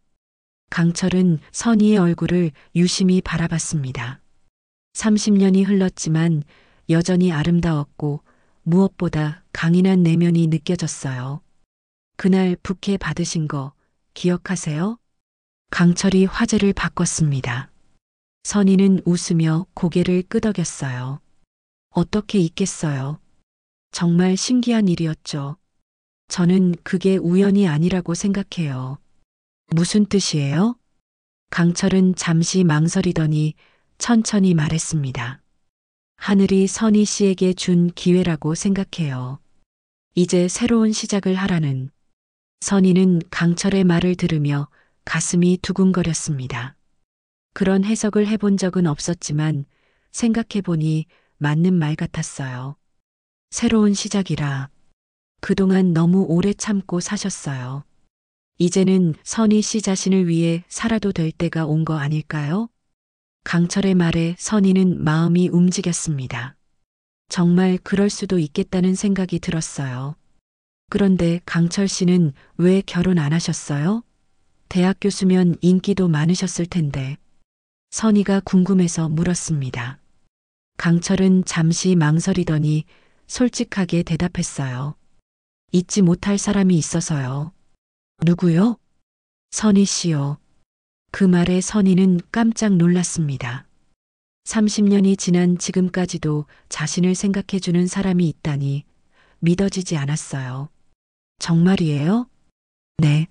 강철은 선희의 얼굴을 유심히 바라봤습니다. 30년이 흘렀지만 여전히 아름다웠고 무엇보다 강인한 내면이 느껴졌어요. 그날 부케 받으신 거 기억하세요? 강철이 화제를 바꿨습니다. 선희는 웃으며 고개를 끄덕였어요. 어떻게 있겠어요? 정말 신기한 일이었죠. 저는 그게 우연이 아니라고 생각해요. 무슨 뜻이에요? 강철은 잠시 망설이더니 천천히 말했습니다. 하늘이 선희 씨에게 준 기회라고 생각해요. 이제 새로운 시작을 하라는. 선희는 강철의 말을 들으며 가슴이 두근거렸습니다. 그런 해석을 해본 적은 없었지만 생각해보니 맞는 말 같았어요. 새로운 시작이라. 그동안 너무 오래 참고 사셨어요. 이제는 선희 씨 자신을 위해 살아도 될 때가 온 거 아닐까요? 강철의 말에 선희는 마음이 움직였습니다. 정말 그럴 수도 있겠다는 생각이 들었어요. 그런데 강철 씨는 왜 결혼 안 하셨어요? 대학 교수면 인기도 많으셨을 텐데. 선희가 궁금해서 물었습니다. 강철은 잠시 망설이더니 솔직하게 대답했어요. 잊지 못할 사람이 있어서요. 누구요? 선희 씨요. 그 말에 선희는 깜짝 놀랐습니다. 30년이 지난 지금까지도 자신을 생각해주는 사람이 있다니 믿어지지 않았어요. 정말이에요? 네.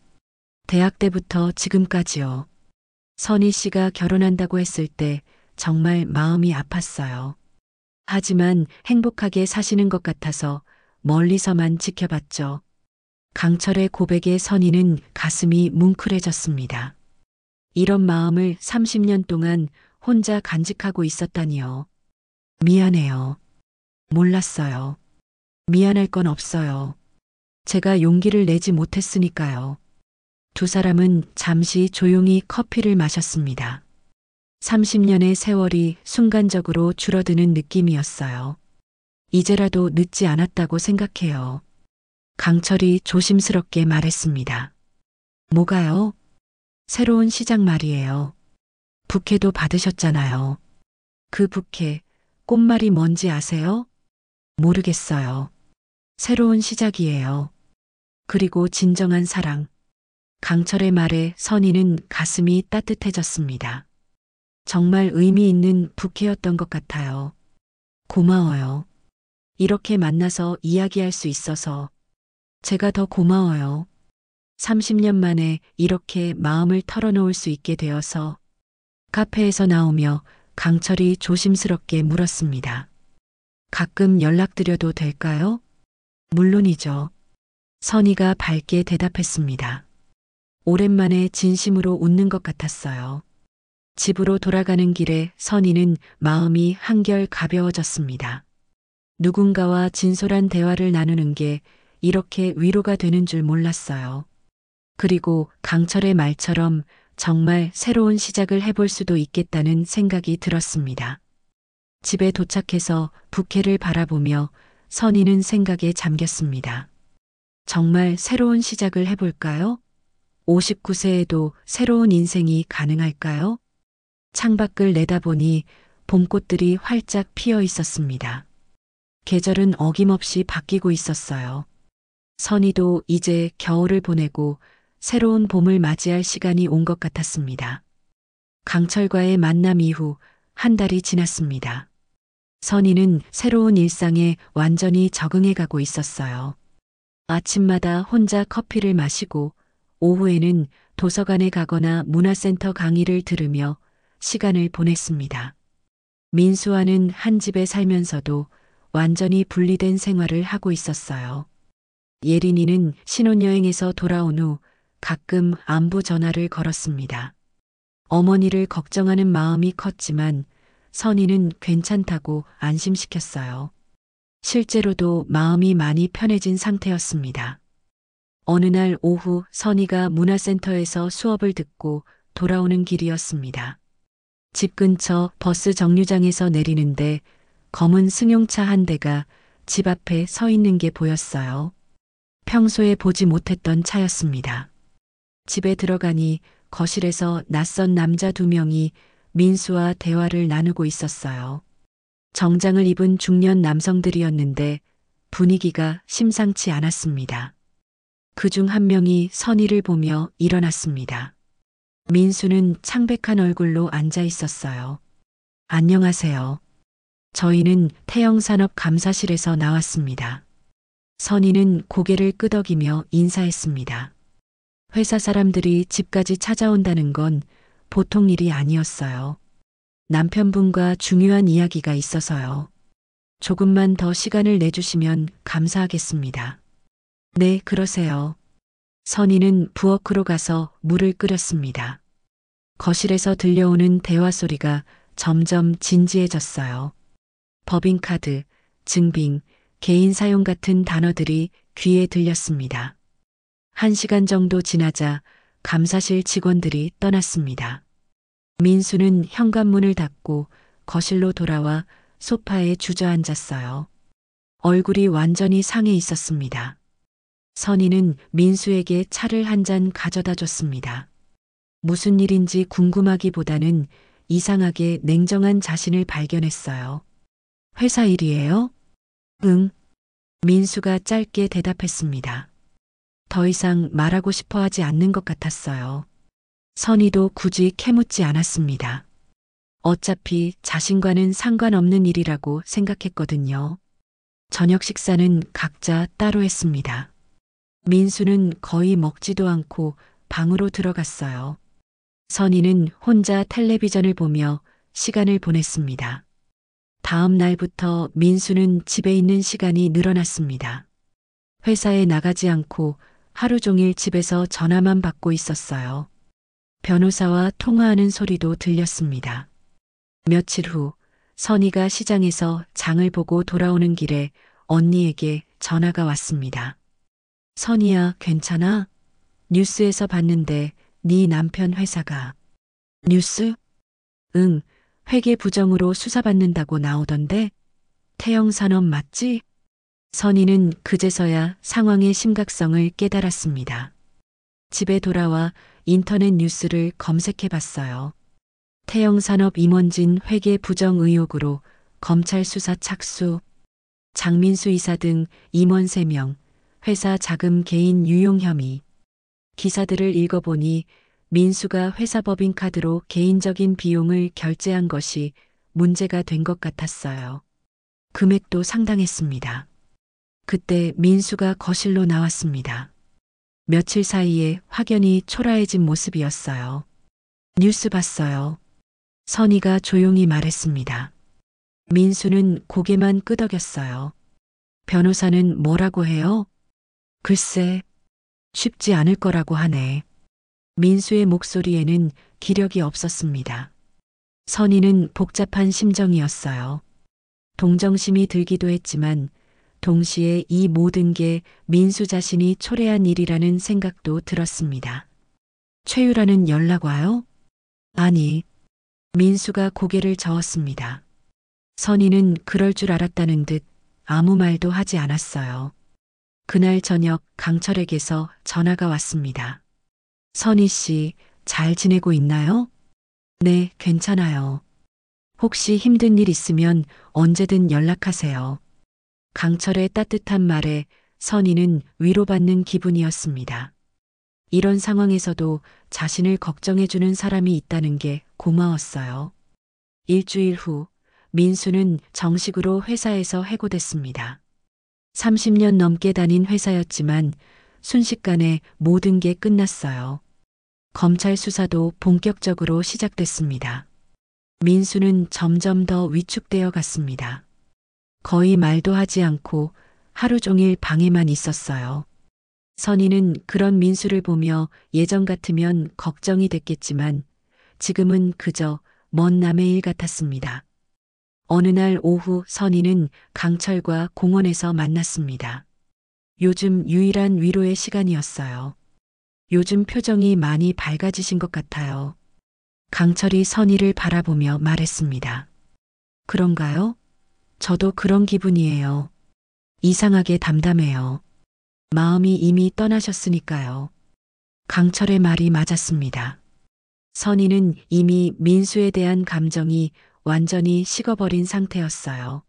대학 때부터 지금까지요. 선희 씨가 결혼한다고 했을 때 정말 마음이 아팠어요. 하지만 행복하게 사시는 것 같아서 멀리서만 지켜봤죠. 강철의 고백에 선희는 가슴이 뭉클해졌습니다. 이런 마음을 30년 동안 혼자 간직하고 있었다니요. 미안해요. 몰랐어요. 미안할 건 없어요. 제가 용기를 내지 못했으니까요. 두 사람은 잠시 조용히 커피를 마셨습니다. 30년의 세월이 순간적으로 줄어드는 느낌이었어요. 이제라도 늦지 않았다고 생각해요. 강철이 조심스럽게 말했습니다. 뭐가요? 새로운 시작 말이에요. 부케도 받으셨잖아요. 그 부케, 꽃말이 뭔지 아세요? 모르겠어요. 새로운 시작이에요. 그리고 진정한 사랑. 강철의 말에 선희는 가슴이 따뜻해졌습니다. 정말 의미 있는 부케였던 것 같아요. 고마워요. 이렇게 만나서 이야기할 수 있어서 제가 더 고마워요. 30년 만에 이렇게 마음을 털어놓을 수 있게 되어서. 카페에서 나오며 강철이 조심스럽게 물었습니다. 가끔 연락드려도 될까요? 물론이죠. 선희가 밝게 대답했습니다. 오랜만에 진심으로 웃는 것 같았어요. 집으로 돌아가는 길에 선희는 마음이 한결 가벼워졌습니다. 누군가와 진솔한 대화를 나누는 게 이렇게 위로가 되는 줄 몰랐어요. 그리고 강철의 말처럼 정말 새로운 시작을 해볼 수도 있겠다는 생각이 들었습니다. 집에 도착해서 부케를 바라보며 선희는 생각에 잠겼습니다. 정말 새로운 시작을 해볼까요? 59세에도 새로운 인생이 가능할까요? 창밖을 내다보니 봄꽃들이 활짝 피어 있었습니다. 계절은 어김없이 바뀌고 있었어요. 선희도 이제 겨울을 보내고 새로운 봄을 맞이할 시간이 온 것 같았습니다. 강철과의 만남 이후 한 달이 지났습니다. 선희는 새로운 일상에 완전히 적응해 가고 있었어요. 아침마다 혼자 커피를 마시고 오후에는 도서관에 가거나 문화센터 강의를 들으며 시간을 보냈습니다. 민수와는 한 집에 살면서도 완전히 분리된 생활을 하고 있었어요. 예린이는 신혼여행에서 돌아온 후 가끔 안부 전화를 걸었습니다. 어머니를 걱정하는 마음이 컸지만 선희는 괜찮다고 안심시켰어요. 실제로도 마음이 많이 편해진 상태였습니다. 어느 날 오후 선희가 문화센터에서 수업을 듣고 돌아오는 길이었습니다. 집 근처 버스 정류장에서 내리는데 검은 승용차 한 대가 집 앞에 서 있는 게 보였어요. 평소에 보지 못했던 차였습니다. 집에 들어가니 거실에서 낯선 남자 두 명이 민수와 대화를 나누고 있었어요. 정장을 입은 중년 남성들이었는데 분위기가 심상치 않았습니다. 그중 한 명이 선희를 보며 일어났습니다. 민수는 창백한 얼굴로 앉아 있었어요. 안녕하세요. 저희는 태영산업 감사실에서 나왔습니다. 선희는 고개를 끄덕이며 인사했습니다. 회사 사람들이 집까지 찾아온다는 건 보통 일이 아니었어요. 남편분과 중요한 이야기가 있어서요. 조금만 더 시간을 내주시면 감사하겠습니다. 네, 그러세요. 선희는 부엌으로 가서 물을 끓였습니다. 거실에서 들려오는 대화 소리가 점점 진지해졌어요. 법인카드, 증빙, 개인 사용 같은 단어들이 귀에 들렸습니다. 1시간 정도 지나자 감사실 직원들이 떠났습니다. 민수는 현관문을 닫고 거실로 돌아와 소파에 주저앉았어요. 얼굴이 완전히 상해 있었습니다. 선희는 민수에게 차를 한 잔 가져다 줬습니다. 무슨 일인지 궁금하기보다는 이상하게 냉정한 자신을 발견했어요. 회사 일이에요? 응. 민수가 짧게 대답했습니다. 더 이상 말하고 싶어 하지 않는 것 같았어요. 선희도 굳이 캐묻지 않았습니다. 어차피 자신과는 상관없는 일이라고 생각했거든요. 저녁 식사는 각자 따로 했습니다. 민수는 거의 먹지도 않고 방으로 들어갔어요. 선희는 혼자 텔레비전을 보며 시간을 보냈습니다. 다음 날부터 민수는 집에 있는 시간이 늘어났습니다. 회사에 나가지 않고 하루 종일 집에서 전화만 받고 있었어요. 변호사와 통화하는 소리도 들렸습니다. 며칠 후 선희가 시장에서 장을 보고 돌아오는 길에 언니에게 전화가 왔습니다. 선희야, 괜찮아? 뉴스에서 봤는데 네 남편 회사가. 뉴스? 응, 회계 부정으로 수사받는다고 나오던데? 태영산업 맞지? 선희는 그제서야 상황의 심각성을 깨달았습니다. 집에 돌아와 인터넷 뉴스를 검색해 봤어요. 태영산업 임원진 회계 부정 의혹으로 검찰 수사 착수, 장민수 이사 등 임원 3명, 회사 자금 개인 유용 혐의. 기사들을 읽어보니 민수가 회사 법인카드로 개인적인 비용을 결제한 것이 문제가 된 것 같았어요. 금액도 상당했습니다. 그때 민수가 거실로 나왔습니다. 며칠 사이에 확연히 초라해진 모습이었어요. 뉴스 봤어요. 선희가 조용히 말했습니다. 민수는 고개만 끄덕였어요. 변호사는 뭐라고 해요? 글쎄, 쉽지 않을 거라고 하네. 민수의 목소리에는 기력이 없었습니다. 선희는 복잡한 심정이었어요. 동정심이 들기도 했지만 동시에 이 모든 게 민수 자신이 초래한 일이라는 생각도 들었습니다. 최유라는 연락 와요? 아니. 민수가 고개를 저었습니다. 선희는 그럴 줄 알았다는 듯 아무 말도 하지 않았어요. 그날 저녁 강철에게서 전화가 왔습니다. 선희 씨, 잘 지내고 있나요? 네, 괜찮아요. 혹시 힘든 일 있으면 언제든 연락하세요. 강철의 따뜻한 말에 선희는 위로받는 기분이었습니다. 이런 상황에서도 자신을 걱정해주는 사람이 있다는 게 고마웠어요. 일주일 후 민수는 정식으로 회사에서 해고됐습니다. 30년 넘게 다닌 회사였지만 순식간에 모든 게 끝났어요. 검찰 수사도 본격적으로 시작됐습니다. 민수는 점점 더 위축되어 갔습니다. 거의 말도 하지 않고 하루 종일 방에만 있었어요. 선희는 그런 민수를 보며 예전 같으면 걱정이 됐겠지만 지금은 그저 먼 남의 일 같았습니다. 어느 날 오후 선희는 강철과 공원에서 만났습니다. 요즘 유일한 위로의 시간이었어요. 요즘 표정이 많이 밝아지신 것 같아요. 강철이 선희를 바라보며 말했습니다. 그런가요? 저도 그런 기분이에요. 이상하게 담담해요. 마음이 이미 떠나셨으니까요. 강철의 말이 맞았습니다. 선희는 이미 민수에 대한 감정이 완전히 식어버린 상태였어요.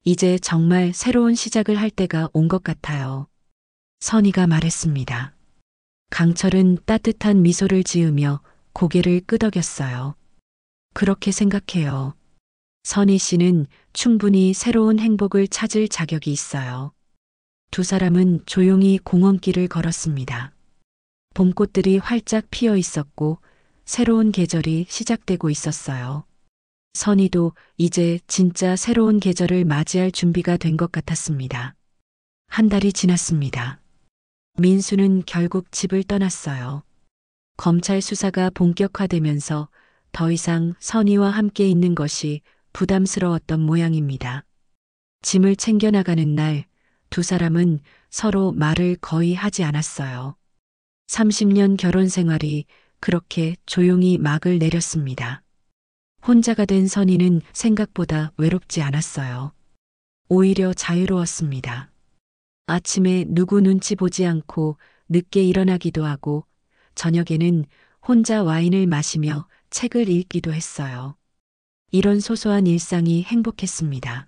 이제 정말 새로운 시작을 할 때가 온 것 같아요. 선희가 말했습니다. 강철은 따뜻한 미소를 지으며 고개를 끄덕였어요. 그렇게 생각해요. 선희 씨는 충분히 새로운 행복을 찾을 자격이 있어요. 두 사람은 조용히 공원길을 걸었습니다. 봄꽃들이 활짝 피어 있었고 새로운 계절이 시작되고 있었어요. 선희도 이제 진짜 새로운 계절을 맞이할 준비가 된 것 같았습니다. 한 달이 지났습니다. 민수는 결국 집을 떠났어요. 검찰 수사가 본격화되면서 더 이상 선희와 함께 있는 것이 부담스러웠던 모양입니다. 짐을 챙겨나가는 날, 두 사람은 서로 말을 거의 하지 않았어요. 30년 결혼 생활이 그렇게 조용히 막을 내렸습니다. 혼자가 된 선희는 생각보다 외롭지 않았어요. 오히려 자유로웠습니다. 아침에 누구 눈치 보지 않고 늦게 일어나기도 하고 저녁에는 혼자 와인을 마시며 책을 읽기도 했어요. 이런 소소한 일상이 행복했습니다.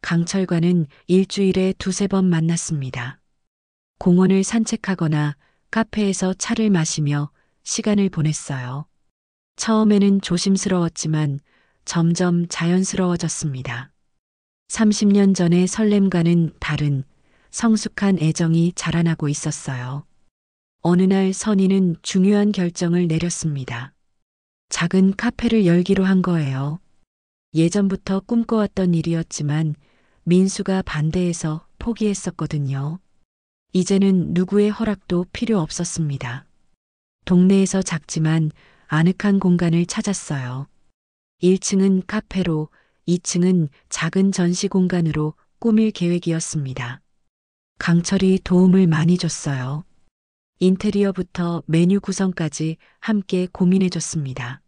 강철과는 일주일에 두세 번 만났습니다. 공원을 산책하거나 카페에서 차를 마시며 시간을 보냈어요. 처음에는 조심스러웠지만 점점 자연스러워졌습니다. 30년 전의 설렘과는 다른 성숙한 애정이 자라나고 있었어요. 어느 날 선희는 중요한 결정을 내렸습니다. 작은 카페를 열기로 한 거예요. 예전부터 꿈꿔왔던 일이었지만 민수가 반대해서 포기했었거든요. 이제는 누구의 허락도 필요 없었습니다. 동네에서 작지만 아늑한 공간을 찾았어요. 1층은 카페로, 2층은 작은 전시 공간으로 꾸밀 계획이었습니다. 강철이 도움을 많이 줬어요. 인테리어부터 메뉴 구성까지 함께 고민해줬습니다.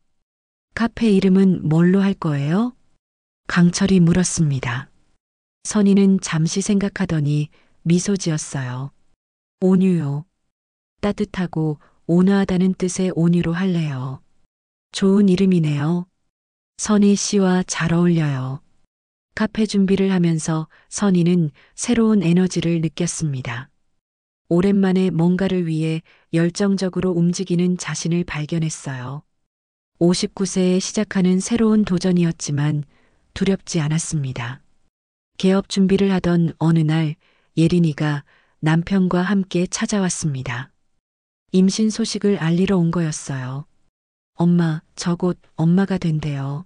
카페 이름은 뭘로 할 거예요? 강철이 물었습니다. 선희는 잠시 생각하더니 미소 지었어요. 온유요. 따뜻하고 온화하다는 뜻의 온유로 할래요. 좋은 이름이네요. 선희 씨와 잘 어울려요. 카페 준비를 하면서 선희는 새로운 에너지를 느꼈습니다. 오랜만에 뭔가를 위해 열정적으로 움직이는 자신을 발견했어요. 59세에 시작하는 새로운 도전이었지만 두렵지 않았습니다. 개업 준비를 하던 어느 날 예린이가 남편과 함께 찾아왔습니다. 임신 소식을 알리러 온 거였어요. 엄마, 저 곧 엄마가 된대요.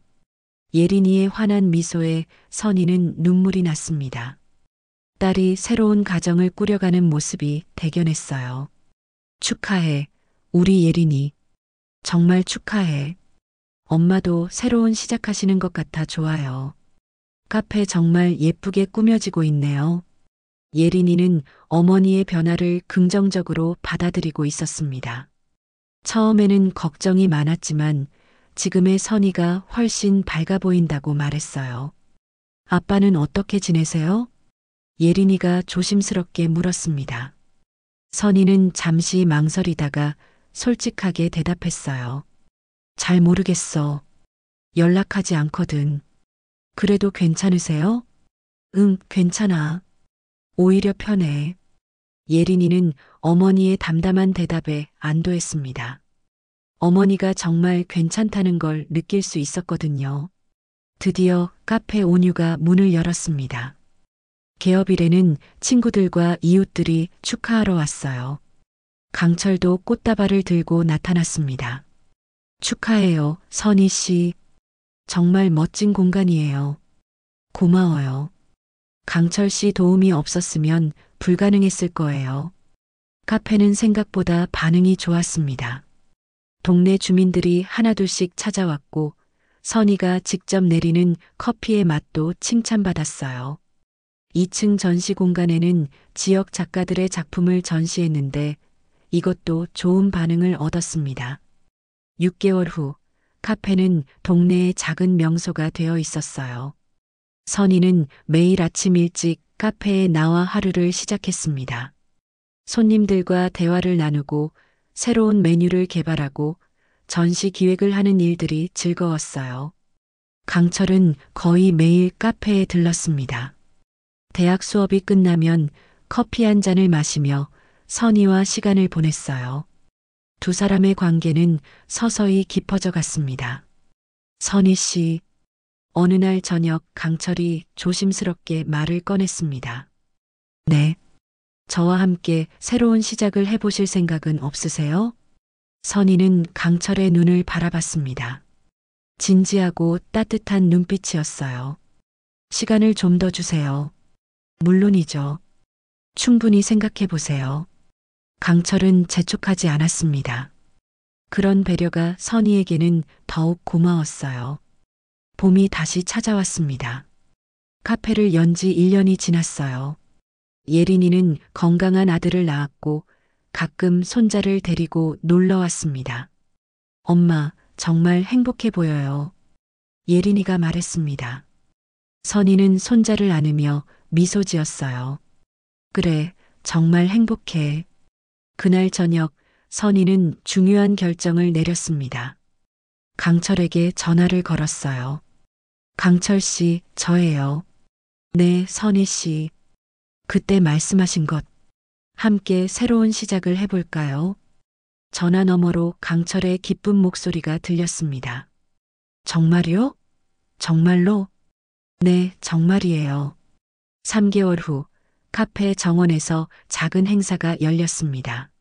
예린이의 환한 미소에 선희는 눈물이 났습니다. 딸이 새로운 가정을 꾸려가는 모습이 대견했어요. 축하해, 우리 예린이. 정말 축하해. 엄마도 새로운 시작하시는 것 같아 좋아요. 카페 정말 예쁘게 꾸며지고 있네요. 예린이는 어머니의 변화를 긍정적으로 받아들이고 있었습니다. 처음에는 걱정이 많았지만 지금의 선희가 훨씬 밝아 보인다고 말했어요. 아빠는 어떻게 지내세요? 예린이가 조심스럽게 물었습니다. 선희는 잠시 망설이다가 솔직하게 대답했어요. 잘 모르겠어. 연락하지 않거든. 그래도 괜찮으세요? 응, 괜찮아. 오히려 편해. 예린이는 어머니의 담담한 대답에 안도했습니다. 어머니가 정말 괜찮다는 걸 느낄 수 있었거든요. 드디어 카페 온유가 문을 열었습니다. 개업일에는 친구들과 이웃들이 축하하러 왔어요. 강철도 꽃다발을 들고 나타났습니다. 축하해요, 선희 씨. 정말 멋진 공간이에요. 고마워요. 강철 씨 도움이 없었으면 불가능했을 거예요. 카페는 생각보다 반응이 좋았습니다. 동네 주민들이 하나둘씩 찾아왔고 선희가 직접 내리는 커피의 맛도 칭찬받았어요. 2층 전시 공간에는 지역 작가들의 작품을 전시했는데 이것도 좋은 반응을 얻었습니다. 6개월 후 카페는 동네의 작은 명소가 되어 있었어요. 선희는 매일 아침 일찍 카페에 나와 하루를 시작했습니다. 손님들과 대화를 나누고 새로운 메뉴를 개발하고 전시 기획을 하는 일들이 즐거웠어요. 강철은 거의 매일 카페에 들렀습니다. 대학 수업이 끝나면 커피 한 잔을 마시며 선희와 시간을 보냈어요. 두 사람의 관계는 서서히 깊어져 갔습니다. 선희 씨, 어느 날 저녁 강철이 조심스럽게 말을 꺼냈습니다. 네, 저와 함께 새로운 시작을 해보실 생각은 없으세요? 선희는 강철의 눈을 바라봤습니다. 진지하고 따뜻한 눈빛이었어요. 시간을 좀 더 주세요. 물론이죠. 충분히 생각해 보세요. 강철은 재촉하지 않았습니다. 그런 배려가 선희에게는 더욱 고마웠어요. 봄이 다시 찾아왔습니다. 카페를 연 지 1년이 지났어요. 예린이는 건강한 아들을 낳았고 가끔 손자를 데리고 놀러 왔습니다. 엄마, 정말 행복해 보여요. 예린이가 말했습니다. 선희는 손자를 안으며 미소 지었어요. 그래, 정말 행복해. 그날 저녁 선희는 중요한 결정을 내렸습니다. 강철에게 전화를 걸었어요. 강철 씨, 저예요. 네, 선희 씨. 그때 말씀하신 것. 함께 새로운 시작을 해볼까요? 전화 너머로 강철의 기쁜 목소리가 들렸습니다. 정말요? 정말로? 네, 정말이에요. 3개월 후 카페 정원에서 작은 행사가 열렸습니다.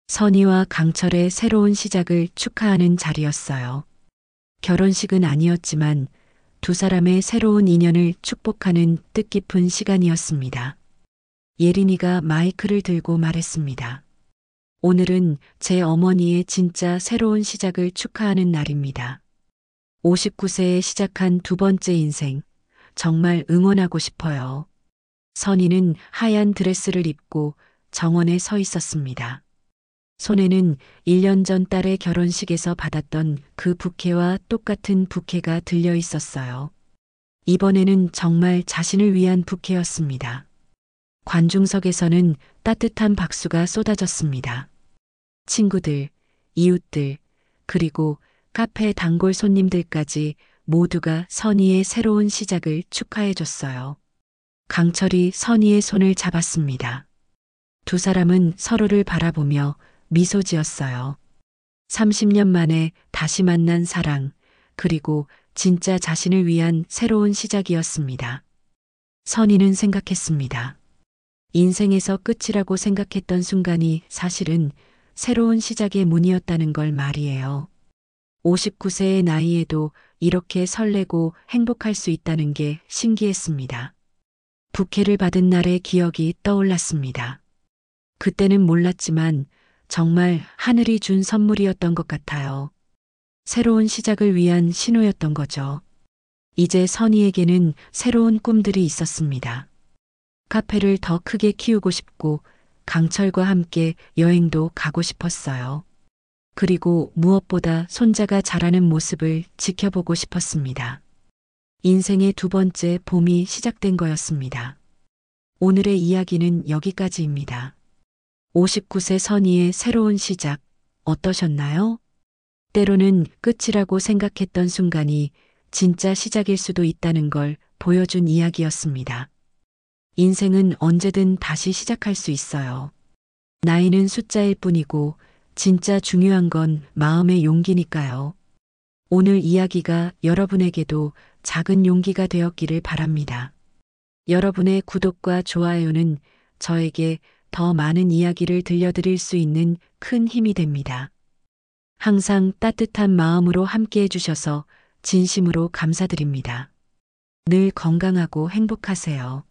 선희와 강철의 새로운 시작을 축하하는 자리였어요. 결혼식은 아니었지만 두 사람의 새로운 인연을 축복하는 뜻깊은 시간이었습니다. 예린이가 마이크를 들고 말했습니다. 오늘은 제 어머니의 진짜 새로운 시작을 축하하는 날입니다. 59세에 시작한 두 번째 인생, 정말 응원하고 싶어요. 선희는 하얀 드레스를 입고 정원에 서 있었습니다. 손에는 1년 전 딸의 결혼식에서 받았던 그 부케와 똑같은 부케가 들려 있었어요. 이번에는 정말 자신을 위한 부케였습니다. 관중석에서는 따뜻한 박수가 쏟아졌습니다. 친구들, 이웃들, 그리고 카페 단골 손님들까지 모두가 선희의 새로운 시작을 축하해줬어요. 강철이 선희의 손을 잡았습니다. 두 사람은 서로를 바라보며 미소 지었어요. 30년 만에 다시 만난 사랑, 그리고 진짜 자신을 위한 새로운 시작이었습니다. 선희는 생각했습니다. 인생에서 끝이라고 생각했던 순간이 사실은 새로운 시작의 문이었다는 걸 말이에요. 59세의 나이에도 이렇게 설레고 행복할 수 있다는 게 신기했습니다. 부케를 받은 날의 기억이 떠올랐습니다. 그때는 몰랐지만 정말 하늘이 준 선물이었던 것 같아요. 새로운 시작을 위한 신호였던 거죠. 이제 선희에게는 새로운 꿈들이 있었습니다. 카페를 더 크게 키우고 싶고 강철과 함께 여행도 가고 싶었어요. 그리고 무엇보다 손자가 자라는 모습을 지켜보고 싶었습니다. 인생의 두 번째 봄이 시작된 거였습니다. 오늘의 이야기는 여기까지입니다. 59세 선희의 새로운 시작, 어떠셨나요? 때로는 끝이라고 생각했던 순간이 진짜 시작일 수도 있다는 걸 보여준 이야기였습니다. 인생은 언제든 다시 시작할 수 있어요. 나이는 숫자일 뿐이고 진짜 중요한 건 마음의 용기니까요. 오늘 이야기가 여러분에게도 작은 용기가 되었기를 바랍니다. 여러분의 구독과 좋아요는 저에게 더 많은 이야기를 들려드릴 수 있는 큰 힘이 됩니다. 항상 따뜻한 마음으로 함께 해주셔서 진심으로 감사드립니다. 늘 건강하고 행복하세요.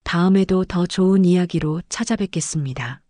다음에도 더 좋은 이야기로 찾아뵙겠습니다.